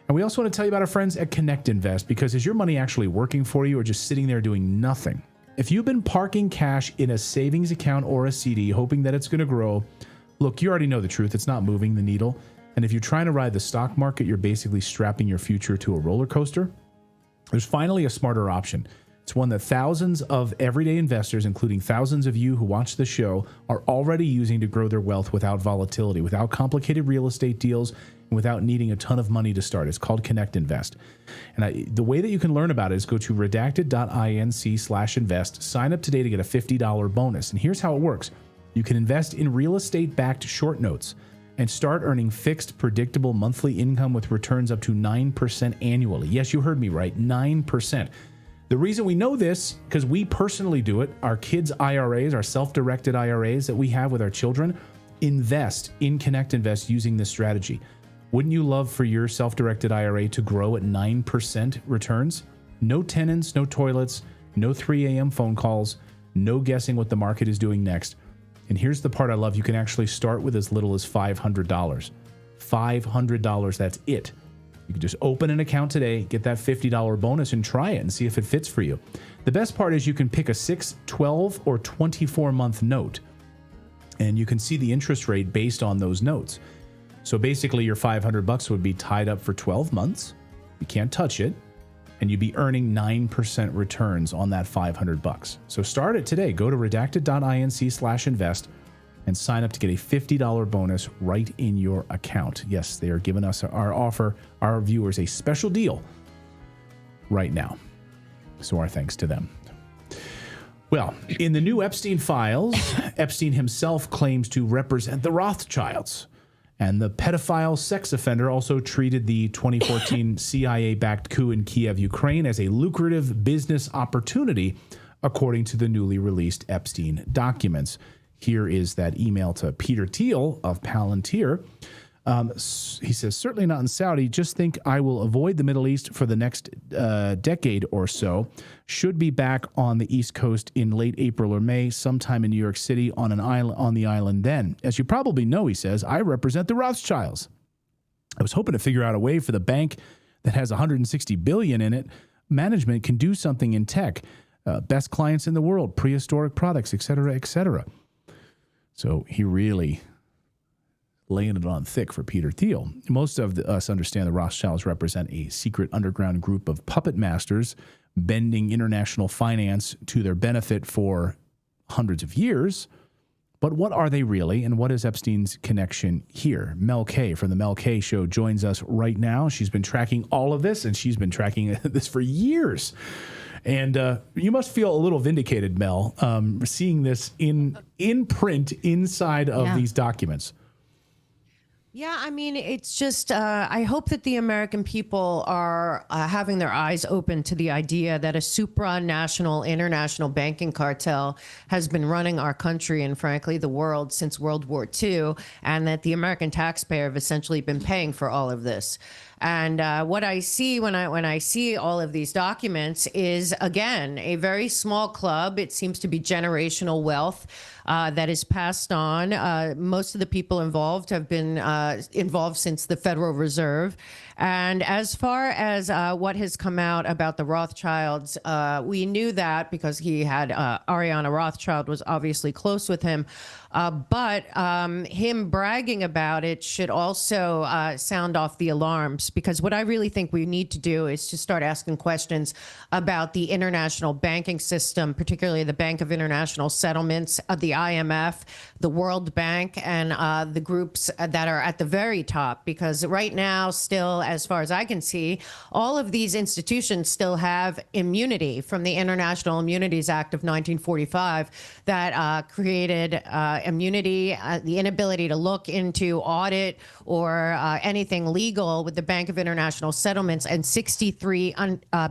And we also want to tell you about our friends at Connect Invest, because is your money actually working for you or just sitting there doing nothing? If you've been parking cash in a savings account or a CD, hoping that it's going to grow, look, you already know the truth. It's not moving the needle. And if you're trying to ride the stock market, you're basically strapping your future to a roller coaster. There's finally a smarter option. It's one that thousands of everyday investors, including thousands of you who watch the show, are already using to grow their wealth without volatility, without complicated real estate deals, and without needing a ton of money to start. It's called Connect Invest. And the way that you can learn about it is go to redacted.inc/invest. Sign up today to get a $50 bonus. And here's how it works. You can invest in real estate-backed short notes and start earning fixed, predictable monthly income with returns up to 9% annually. Yes, you heard me right, 9%. The reason we know this, because we personally do it, our kids' IRAs, our self-directed IRAs that we have with our children, invest in Connect Invest using this strategy. Wouldn't you love for your self-directed IRA to grow at 9% returns? No tenants, no toilets, no 3 a.m. phone calls, no guessing what the market is doing next. And here's the part I love. You can actually start with as little as $500. $500, that's it. You can just open an account today, get that $50 bonus, and try it and see if it fits for you. The best part is you can pick a 6, 12, or 24-month note, and you can see the interest rate based on those notes. So basically, your $500 would be tied up for 12 months. You can't touch it, and you'd be earning 9% returns on that $500. So start it today. Go to redacted.inc/invest and sign up to get a $50 bonus right in your account. Yes, they are giving us our viewers a special deal right now. So our thanks to them. Well, in the new Epstein files, Epstein himself claims to represent the Rothschilds. And the pedophile sex offender also treated the 2014 CIA-backed coup in Kiev, Ukraine as a lucrative business opportunity, according to the newly released Epstein documents. Here is that email to Peter Thiel of Palantir. He says, certainly not in Saudi. Just think I will avoid the Middle East for the next decade or so. Should be back on the East Coast in late April or May, sometime in New York City on the island then. As you probably know, he says, I represent the Rothschilds. I was hoping to figure out a way for the bank that has $160 billion in it. Management can do something in tech. Best clients in the world, prehistoric products, et cetera, et cetera. So he really laying it on thick for Peter Thiel. Most of us understand the Rothschilds represent a secret underground group of puppet masters bending international finance to their benefit for hundreds of years. But what are they really, and what is Epstein's connection here? Mel K from the Mel K Show joins us right now. She's been tracking all of this, and she's been tracking this for years. And you must feel a little vindicated, Mel, seeing this in print inside of these documents. Yeah, I mean, it's just, I hope that the American people are having their eyes open to the idea that a supranational international banking cartel has been running our country and, frankly, the world since World War II, and that the American taxpayer have essentially been paying for all of this. And what I see when I see all of these documents is, again, a very small club. It seems to be generational wealth that is passed on. Most of the people involved have been involved since the Federal Reserve. And as far as what has come out about the Rothschilds, we knew that because he had Ariana Rothschild was obviously close with him. But him bragging about it should also sound off the alarms, because what I really think we need to do is to start asking questions about the international banking system, particularly the Bank of International Settlements, the IMF, the World Bank, and the groups that are at the very top. Because right now, still, as far as I can see, all of these institutions still have immunity from the International Immunities Act of 1945 that created immunity, the inability to look into, audit, or anything legal with the Bank of International Settlements and 63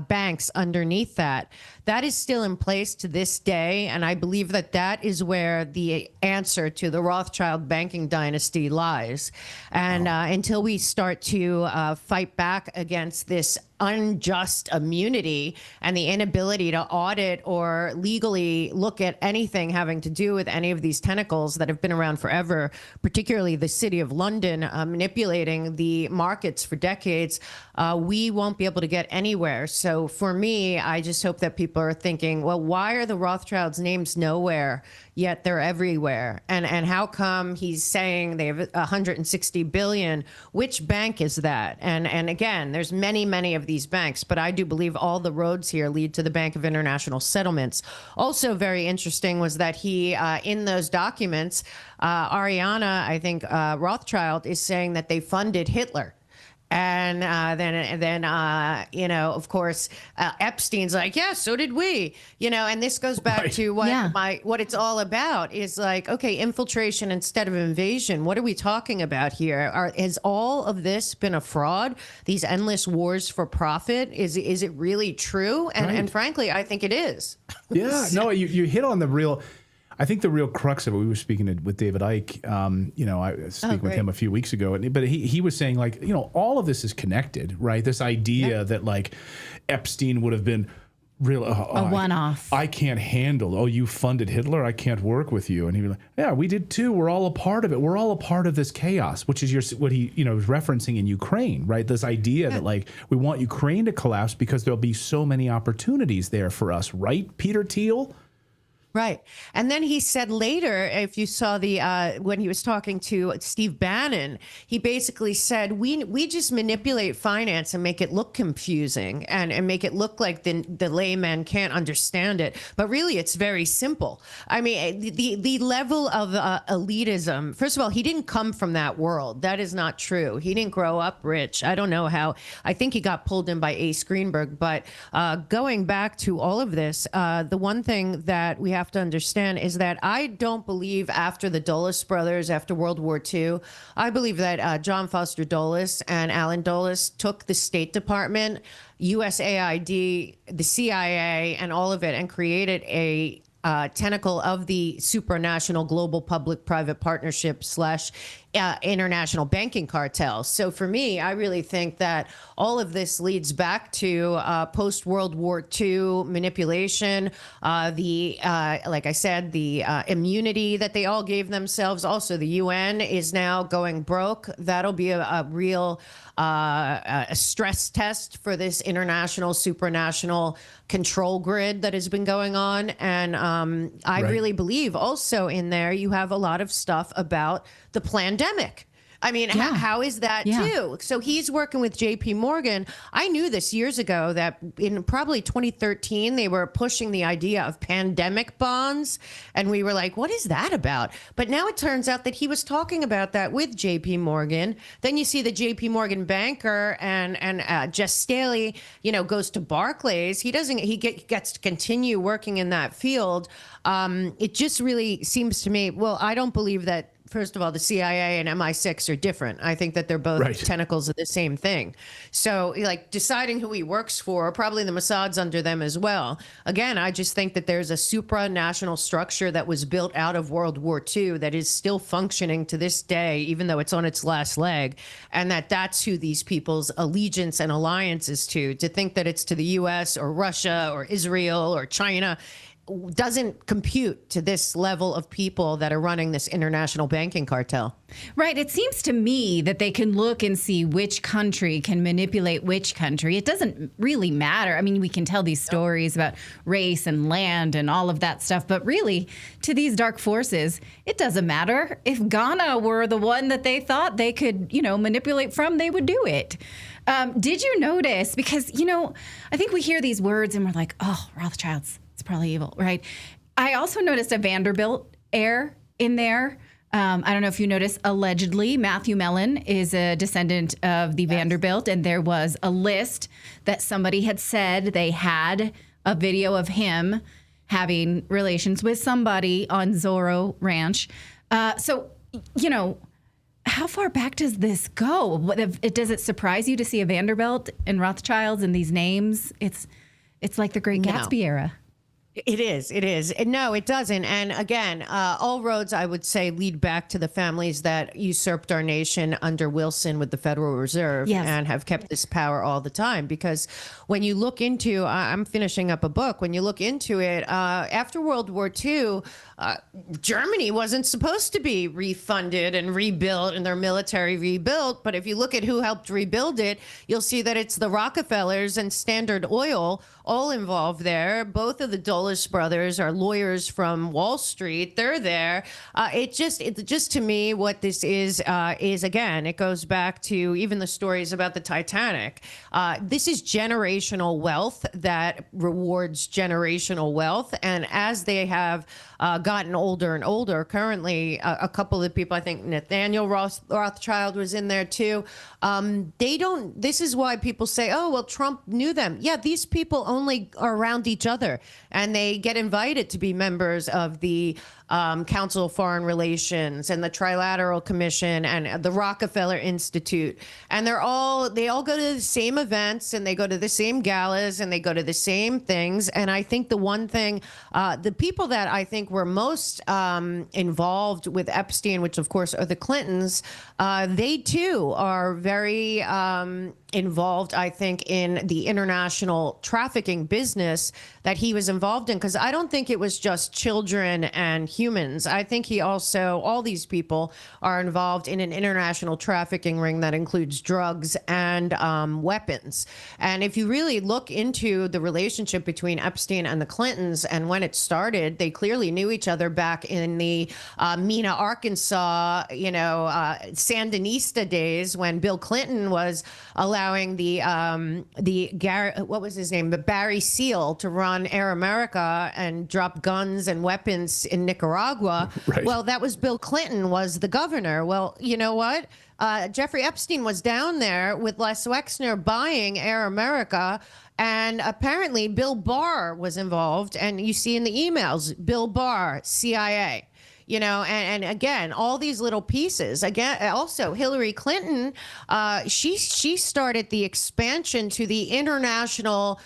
banks underneath that. That is still in place to this day, and I believe that that is where the answer to the Rothschild banking dynasty lies. And until we start to fight back against this unjust immunity and the inability to audit or legally look at anything having to do with any of these tentacles that have been around forever, particularly the City of London manipulating the markets for decades, we won't be able to get anywhere. So for me, I just hope that people are thinking, well, why are the Rothschilds' names nowhere, yet they're everywhere? And how come he's saying they have 160 billion? Which bank is that? And again, there's many of these banks, but I do believe all the roads here lead to the Bank of International Settlements. Also very interesting was that he, in those documents, Ariana, I think Rothschild is saying that they funded Hitler. And then of course, Epstein's like, yeah, so did we, and this goes back to what it's all about is like, okay, infiltration instead of invasion. What are we talking about here? Has all of this been a fraud? These endless wars for profit? Is it really true? And frankly, I think it is. Yeah, no, you hit on the real. I think the real crux of it, we were speaking with David Icke, I was speaking with him a few weeks ago, but he was saying like, all of this is connected, right? This idea that like Epstein would have been real a one-off. I can't handle. You funded Hitler. I can't work with you. And he'd be like, yeah, we did too. We're all a part of it. We're all a part of this chaos, which is what he was referencing in Ukraine, right? This idea that like we want Ukraine to collapse because there'll be so many opportunities there for us, right, Peter Thiel? Right. And then he said later, if you saw when he was talking to Steve Bannon, he basically said, we just manipulate finance and make it look confusing and make it look like the layman can't understand it. But really, it's very simple. I mean, the level of elitism, first of all, he didn't come from that world. That is not true. He didn't grow up rich. I don't know how. I think he got pulled in by Ace Greenberg. But going back to all of this, the one thing that we have to understand is that I don't believe after the Dulles brothers, after World War II, I believe that John Foster Dulles and Allen Dulles took the State Department, USAID, the CIA, and all of it and created a tentacle of the supranational global public-private partnership / international banking cartel. So for me, I really think that all of this leads back to post-World War II manipulation, like I said, the immunity that they all gave themselves. Also, the UN is now going broke. That'll be a real a stress test for this international, supranational control grid that has been going on. And I really believe also in there you have a lot of stuff about the pandemic. I mean, how is that too? So he's working with JP Morgan. I knew this years ago that in probably 2013, they were pushing the idea of pandemic bonds. And we were like, what is that about? But now it turns out that he was talking about that with JP Morgan. Then you see the JP Morgan banker and Jess Staley, goes to Barclays. He gets to continue working in that field. It just really seems to me, well, I don't believe that. First of all, the CIA and MI6 are different. I think that they're both tentacles of the same thing. So, like, deciding who he works for, probably the Mossad's under them as well. Again, I just think that there's a supranational structure that was built out of World War II that is still functioning to this day, even though it's on its last leg, and that's who these people's allegiance and alliance is to think that it's to the U.S. or Russia or Israel or China doesn't compute to this level of people that are running this international banking cartel. Right. It seems to me that they can look and see which country can manipulate which country. It doesn't really matter. I mean, we can tell these stories about race and land and all of that stuff, but really, to these dark forces, it doesn't matter. If Ghana were the one that they thought they could, manipulate from, they would do it. Did you notice? Because, I think we hear these words and we're like, oh, Rothschilds. It's probably evil, right? I also noticed a Vanderbilt heir in there. I don't know if you noticed, allegedly, Matthew Mellon is a descendant of the Vanderbilt, and there was a list that somebody had said they had a video of him having relations with somebody on Zorro Ranch. So, how far back does this go? Does it surprise you to see a Vanderbilt and Rothschilds and these names? It's like the Great Gatsby era. It is. No, it doesn't. And again, all roads, I would say, lead back to the families that usurped our nation under Wilson with the Federal Reserve and have kept this power all the time. Because when you look into, I'm finishing up a book, when you look into it, after World War II, Germany wasn't supposed to be refunded and rebuilt and their military rebuilt. But if you look at who helped rebuild it, you'll see that it's the Rockefellers and Standard Oil all involved there. Both of the Dulles brothers are lawyers from Wall Street. They're there. It just to me, what this is again, it goes back to even the stories about the Titanic. This is generational wealth that rewards generational wealth. And as they have gotten older and older, currently a couple of people, I think Nathaniel Rothschild was in there too. This is why people say, oh, well, Trump knew them. Yeah, these people only are around each other, and they get invited to be members of the Council of Foreign Relations and the Trilateral Commission and the Rockefeller Institute. And they all go to the same events, and they go to the same galas, and they go to the same things. And I think the one thing, the people that I think were most involved with Epstein, which of course are the Clintons, they too are very involved, I think, in the international trafficking business that he was involved in. Because I don't think it was just children and humans. I think he also, all these people are involved in an international trafficking ring that includes drugs and weapons. And if you really look into the relationship between Epstein and the Clintons and when it started, they clearly knew each other back in the Mena, Arkansas, Sandinista days, when Bill Clinton was allowing the Barry Seal to run Air America and drop guns and weapons in Nicaragua. Right. Well, that was Bill Clinton was the governor. Well, you know what? Jeffrey Epstein was down there with Les Wexner buying Air America, and apparently Bill Barr was involved. And you see in the emails, Bill Barr, CIA. And again, all these little pieces. Again, also Hillary Clinton, she started the expansion to the International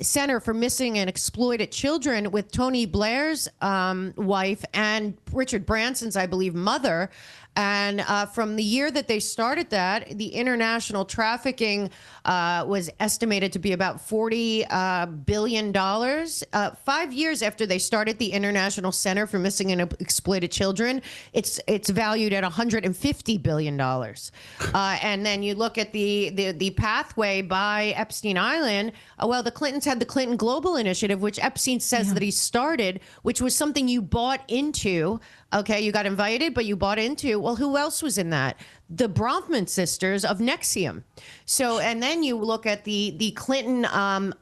Center for Missing and Exploited Children with Tony Blair's wife and Richard Branson's, I believe, mother. And from the year that they started that, the international trafficking was estimated to be about $40 billion. 5 years after they started the International Center for Missing and Exploited Children, it's valued at $150 billion. And then you look at the pathway by Epstein Island. Well, the Clintons had the Clinton Global Initiative, which Epstein says that he started, which was something you bought into. Okay, you got invited, but you bought into. Well, who else was in that? The Bronfman sisters of Nexium. So, and then you look at the Clinton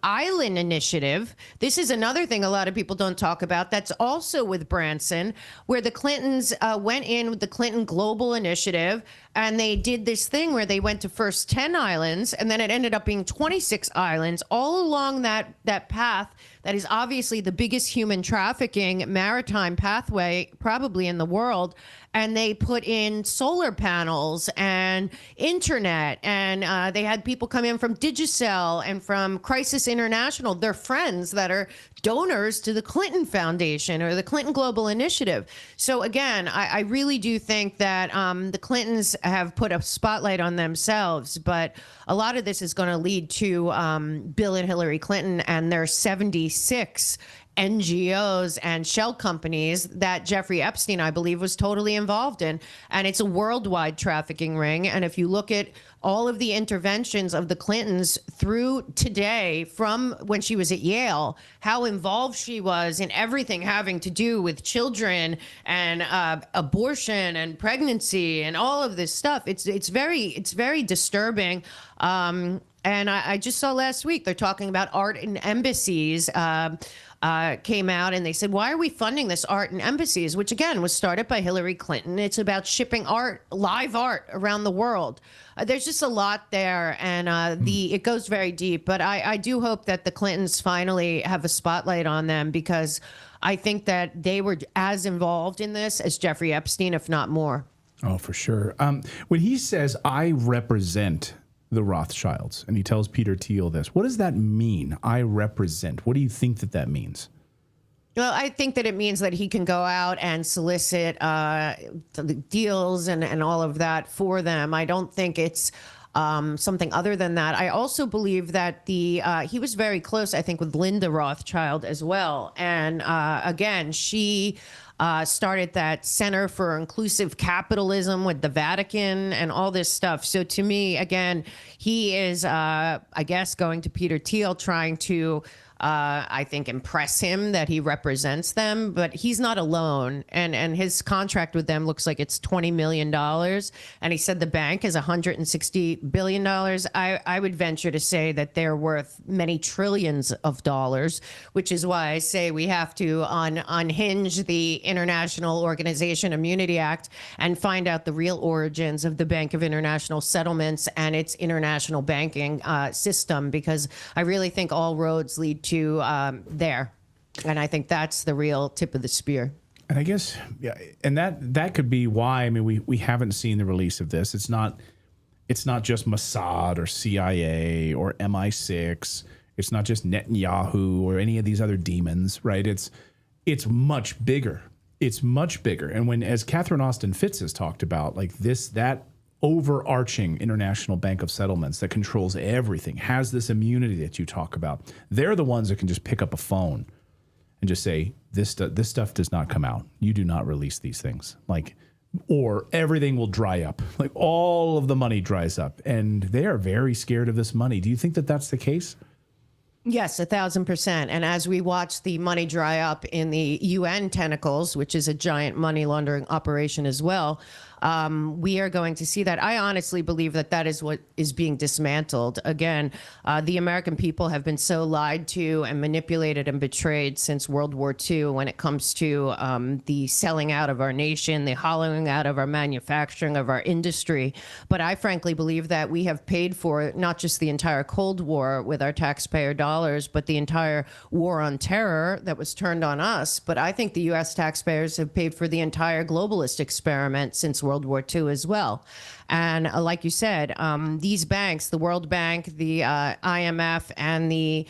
Island Initiative. This is another thing a lot of people don't talk about. That's also with Branson, where the Clintons went in with the Clinton Global Initiative, and they did this thing where they went to first 10 islands, and then it ended up being 26 islands, all along that path that is obviously the biggest human trafficking maritime pathway probably in the world. And they put in solar panels and internet, and they had people come in from Digicel and from Crisis International. They're friends that are donors to the Clinton Foundation or the Clinton Global Initiative. So again, I really do think that the Clintons have put a spotlight on themselves, but a lot of this is going to lead to Bill and Hillary Clinton and their 76 NGOs and shell companies that Jeffrey Epstein, I believe, was totally involved in. And it's a worldwide trafficking ring. And if you look at all of the interventions of the Clintons through today, from when she was at Yale, how involved she was in everything having to do with children and abortion and pregnancy and all of this stuff, it's very disturbing. And I just saw last week they're talking about art in embassies. Came out and they said, why are we funding this art in embassies, which again was started by Hillary Clinton? It's about shipping art, live art around the world. There's just a lot there, and it goes very deep. But I do hope that the Clintons finally have a spotlight on them, because I think that they were as involved in this as Jeffrey Epstein, if not more. Oh, for sure. When he says, I represent the Rothschilds, and he tells Peter Thiel this, what does that mean? I represent. What do you think that means? Well, I think that it means that he can go out and solicit deals and all of that for them. I don't think it's something other than that. I also believe that he was very close, I think, with Linda Rothschild as well. And again, she started that Center for Inclusive Capitalism with the Vatican and all this stuff. So to me, again, he is, I guess, going to Peter Thiel, trying to I think, impress him that he represents them. But he's not alone. And his contract with them looks like it's $20 million. And he said the bank is $160 billion. I would venture to say that they're worth many trillions of dollars, which is why I say we have to unhinge the International Organization Immunity Act and find out the real origins of the Bank of International Settlements and its international banking system, because I really think all roads lead to there. And I think that's the real tip of the spear. And I guess, yeah, and that could be why. I mean, we haven't seen the release of this. It's not just Mossad or CIA or MI6. It's not just Netanyahu or any of these other demons, right? It's much bigger. It's much bigger. And when, as Catherine Austin Fitts has talked about, like that overarching International Bank of Settlements that controls everything, has this immunity that you talk about. They're the ones that can just pick up a phone and just say, this stuff does not come out. You do not release these things. Like, or everything will dry up. Like, all of the money dries up. And they are very scared of this money. Do you think that that's the case? Yes, 1,000%. And as we watch the money dry up in the UN tentacles, which is a giant money laundering operation as well, we are going to see that. I honestly believe that is what is being dismantled. Again, the American people have been so lied to and manipulated and betrayed since World War II when it comes to the selling out of our nation, the hollowing out of our manufacturing, of our industry. But I frankly believe that we have paid for not just the entire Cold War with our taxpayer dollars, but the entire war on terror that was turned on us. But I think the U.S. taxpayers have paid for the entire globalist experiment since World War II as well. And like you said, these banks, the World Bank, the IMF, and the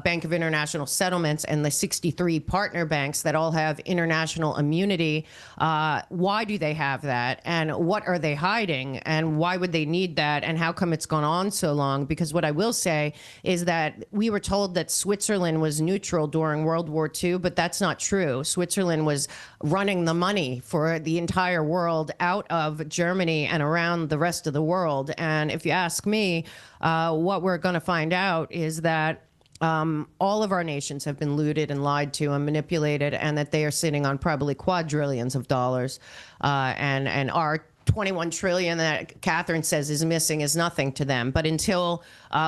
Bank of International Settlements, and the 63 partner banks that all have international immunity, why do they have that? And what are they hiding? And why would they need that? And how come it's gone on so long? Because what I will say is that we were told that Switzerland was neutral during World War II, but that's not true. Switzerland was running the money for the entire world out of Germany and around the rest of the world. And if you ask me, what we're going to find out is that all of our nations have been looted and lied to and manipulated, and that they are sitting on probably quadrillions of dollars. And our 21 trillion that Catherine says is missing is nothing to them. But until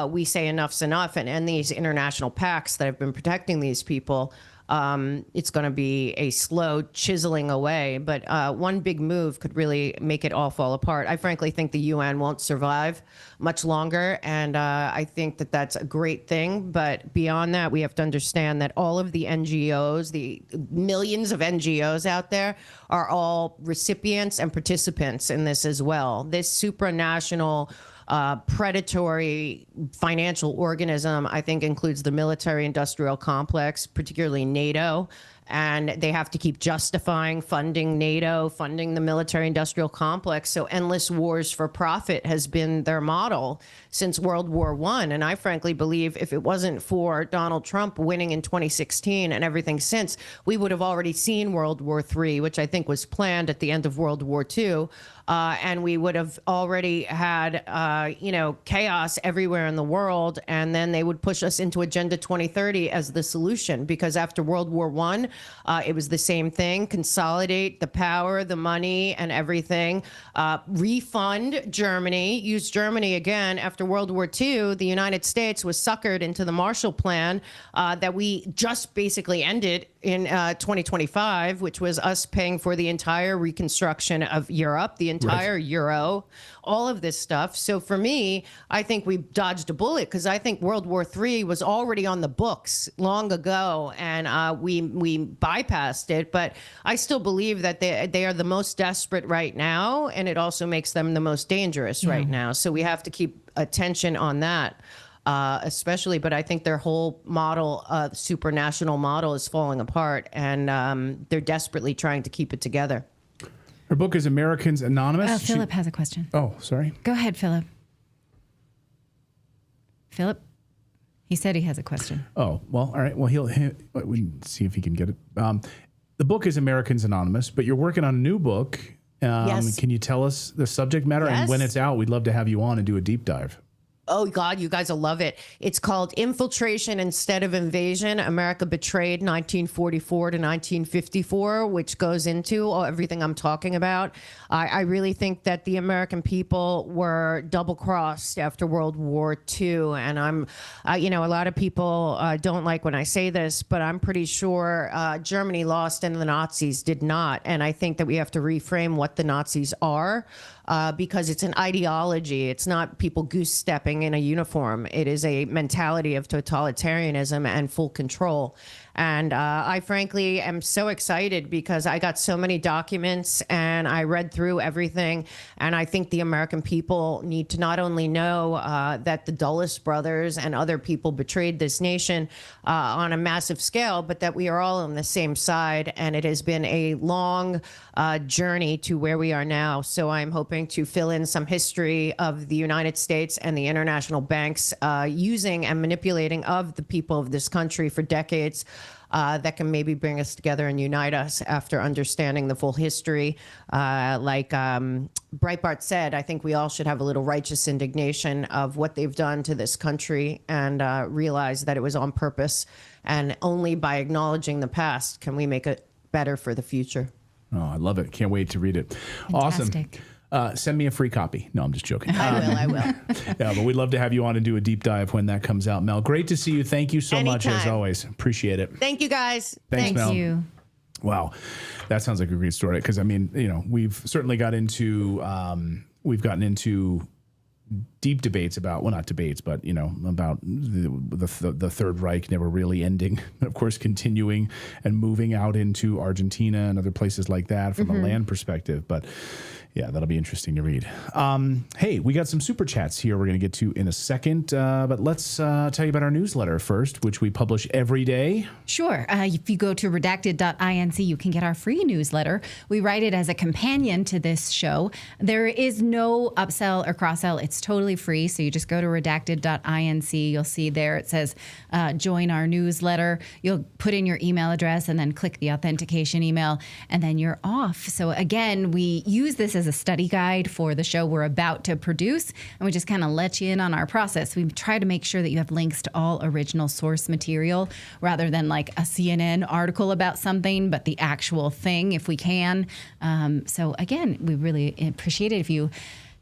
we say enough's enough and end these international pacts that have been protecting these people, it's going to be a slow chiseling away. But one big move could really make it all fall apart. I frankly think the UN won't survive much longer, and I think that that's a great thing. But beyond that, we have to understand that all of the NGOs, the millions of NGOs out there, are all recipients and participants in this as well. This supranational predatory financial organism, I think, includes the military-industrial complex, particularly NATO. And they have to keep justifying funding NATO, funding the military-industrial complex. So endless wars for profit has been their model since World War I. And I frankly believe if it wasn't for Donald Trump winning in 2016 and everything since, we would have already seen World War III, which I think was planned at the end of World War II. And we would have already had, chaos everywhere in the world. And then they would push us into Agenda 2030 as the solution. Because after World War I, it was the same thing. Consolidate the power, the money, and everything. Refund Germany. Use Germany again. After World War II, the United States was suckered into the Marshall Plan that we just basically ended in 2025, which was us paying for the entire reconstruction of Europe, the entire euro, all of this stuff. So for me, I think we dodged a bullet, because I think World War III was already on the books long ago, and we bypassed it. But I still believe that they are the most desperate right now, and it also makes them the most dangerous right now. So we have to keep attention on that. Especially, but I think their whole model, supranational model, is falling apart, and they're desperately trying to keep it together. Her book is Americans Anonymous. Philip has a question. Oh, sorry. Go ahead, Philip. Philip? He said he has a question. Oh, well, all right. Well, we can see if he can get it. The book is Americans Anonymous, but you're working on a new book. Yes. Can you tell us the subject matter and when it's out? We'd love to have you on and do a deep dive. Oh, God, you guys will love it. It's called Infiltration Instead of Invasion. America Betrayed 1944 to 1954, which goes into everything I'm talking about. I really think that the American people were double-crossed after World War II. And a lot of people don't like when I say this, but I'm pretty sure Germany lost and the Nazis did not. And I think that we have to reframe what the Nazis are. Because it's an ideology. It's not people goose-stepping in a uniform. It is a mentality of totalitarianism and full control. And I frankly am so excited because I got so many documents and I read through everything. And I think the American people need to not only know that the Dulles brothers and other people betrayed this nation on a massive scale, but that we are all on the same side. And it has been a long journey to where we are now. So I'm hoping to fill in some history of the United States and the international banks using and manipulating of the people of this country for decades. That can maybe bring us together and unite us after understanding the full history. Like Breitbart said, I think we all should have a little righteous indignation of what they've done to this country and realize that it was on purpose. And only by acknowledging the past can we make it better for the future. Oh, I love it. Can't wait to read it. Fantastic. Awesome. Send me a free copy. No, I'm just joking. I will. Yeah, but we'd love to have you on and do a deep dive when that comes out. Mel, great to see you. Thank you so much, as Anytime. always. Appreciate it. Thank you, guys. Thanks, Mel. Thank you. Wow, that sounds like a great story. Because we've certainly got into we've gotten into deep debates about, well, not debates, but about the Third Reich never really ending. Of course, continuing and moving out into Argentina and other places like that from a land perspective. But yeah, that'll be interesting to read. Hey, we got some super chats here we're going to get to in a second. But let's tell you about our newsletter first, which we publish every day. Sure. If you go to redacted.inc, you can get our free newsletter. We write it as a companion to this show. There is no upsell or cross-sell. It's totally free. So you just go to redacted.inc. You'll see there it says join our newsletter. You'll put in your email address and then click the authentication email, and then you're off. So again, we use this as a study guide for the show we're about to produce, and we just kind of let you in on our process. We try to make sure that you have links to all original source material rather than like a CNN article about something, but the actual thing if we can. So again, we really appreciate it if you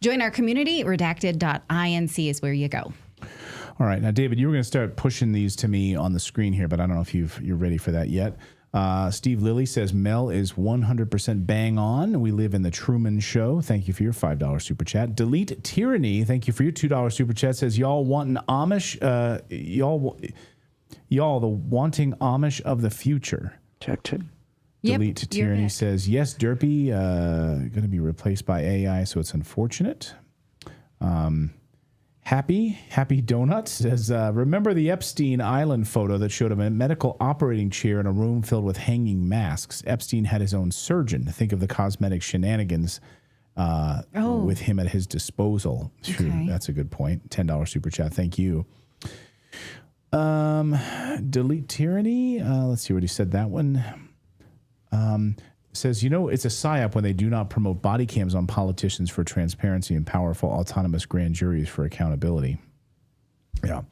join our community. Redacted.inc is where you go. All right. Now, David, you were going to start pushing these to me on the screen here, but I don't know if you're ready for that yet. Steve Lilly says Mel is 100% bang on. We live in the Truman Show. Thank you for your $5 super chat. Delete Tyranny. Thank you for your $2 super chat. Says y'all want an Amish. Y'all the wanting Amish of the future. Check. Delete Tyranny says yes. Derpy going to be replaced by AI, so it's unfortunate. Happy Donut says, remember the Epstein Island photo that showed a medical operating chair in a room filled with hanging masks? Epstein had his own surgeon. Think of the cosmetic shenanigans with him at his disposal. Okay. That's a good point. $10 super chat. Thank you. Delete Tyranny. Let's see what he said that one. Says, it's a psyop when they do not promote body cams on politicians for transparency and powerful autonomous grand juries for accountability. Yeah.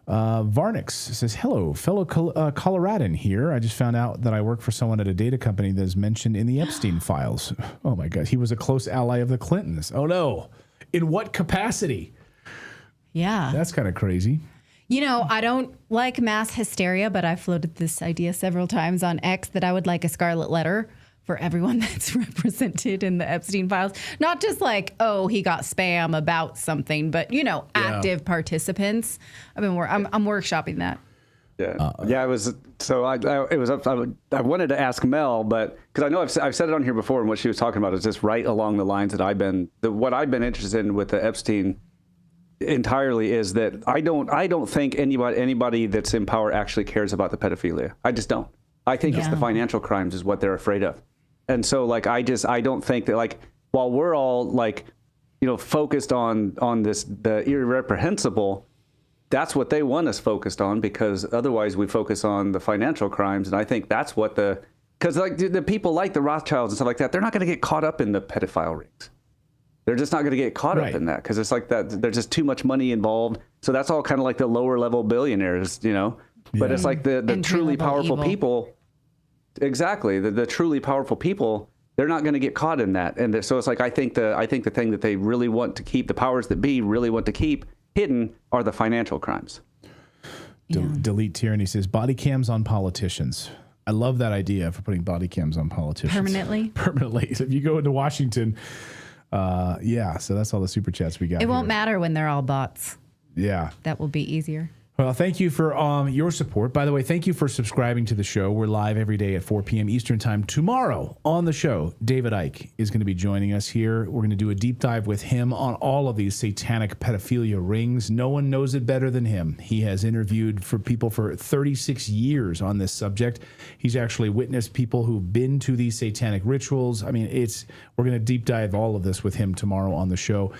Varnix says, hello, fellow Coloradan here. I just found out that I work for someone at a data company that is mentioned in the Epstein files. Oh, my God. He was a close ally of the Clintons. Oh, no. In what capacity? Yeah. That's kind of crazy. I don't like mass hysteria, but I floated this idea several times on X that I would like a scarlet letter for everyone that's represented in the Epstein files. Not just like, oh, he got spam about something, but, active participants. I'm workshopping that. Yeah. It was. So I wanted to ask Mel, but because I know I've said it on here before, and what she was talking about is just right along the lines that what I've been interested in with the Epstein entirely is that I don't think anybody that's in power actually cares about the pedophilia. I just don't. I think it's the financial crimes is what they're afraid of. And so I don't think that while we're all focused on this, the irreprehensible, that's what they want us focused on, because otherwise we focus on the financial crimes. And I think that's what because the people like the Rothschilds and stuff like that, they're not going to get caught up in the pedophile rings. They're just not going to get caught up in that because it's like that. There's just too much money involved. So that's all kind of like the lower level billionaires, you know. But it's like the truly powerful people. Exactly, the truly powerful people. They're not going to get caught in that. And so it's like I think the thing that they really want to keep, the powers that be really want to keep hidden, are the financial crimes. Delete Tyranny says body cams on politicians. I love that idea for putting body cams on politicians. Permanently. So if you go into Washington, so that's all the super chats we got. It won't matter when they're all bots. Yeah. That will be easier. Well, thank you for your support. By the way, thank you for subscribing to the show. We're live every day at 4 p.m. Eastern Time. Tomorrow on the show, David Icke is going to be joining us here. We're going to do a deep dive with him on all of these satanic pedophilia rings. No one knows it better than him. He has interviewed for people for 36 years on this subject. He's actually witnessed people who've been to these satanic rituals. I mean, we're going to deep dive all of this with him tomorrow on the show,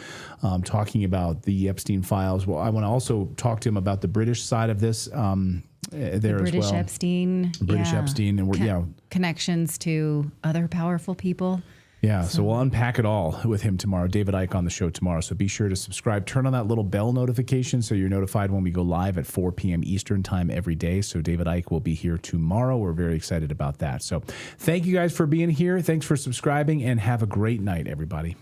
talking about the Epstein files. Well, I want to also talk to him about the British side of this British as well. Epstein. British Epstein, and connections to other powerful people. Yeah, so we'll unpack it all with him tomorrow. David Icke on the show tomorrow. So be sure to subscribe. Turn on that little bell notification so you're notified when we go live at 4 p.m. Eastern Time every day. So David Icke will be here tomorrow. We're very excited about that. So thank you guys for being here. Thanks for subscribing, and have a great night, everybody.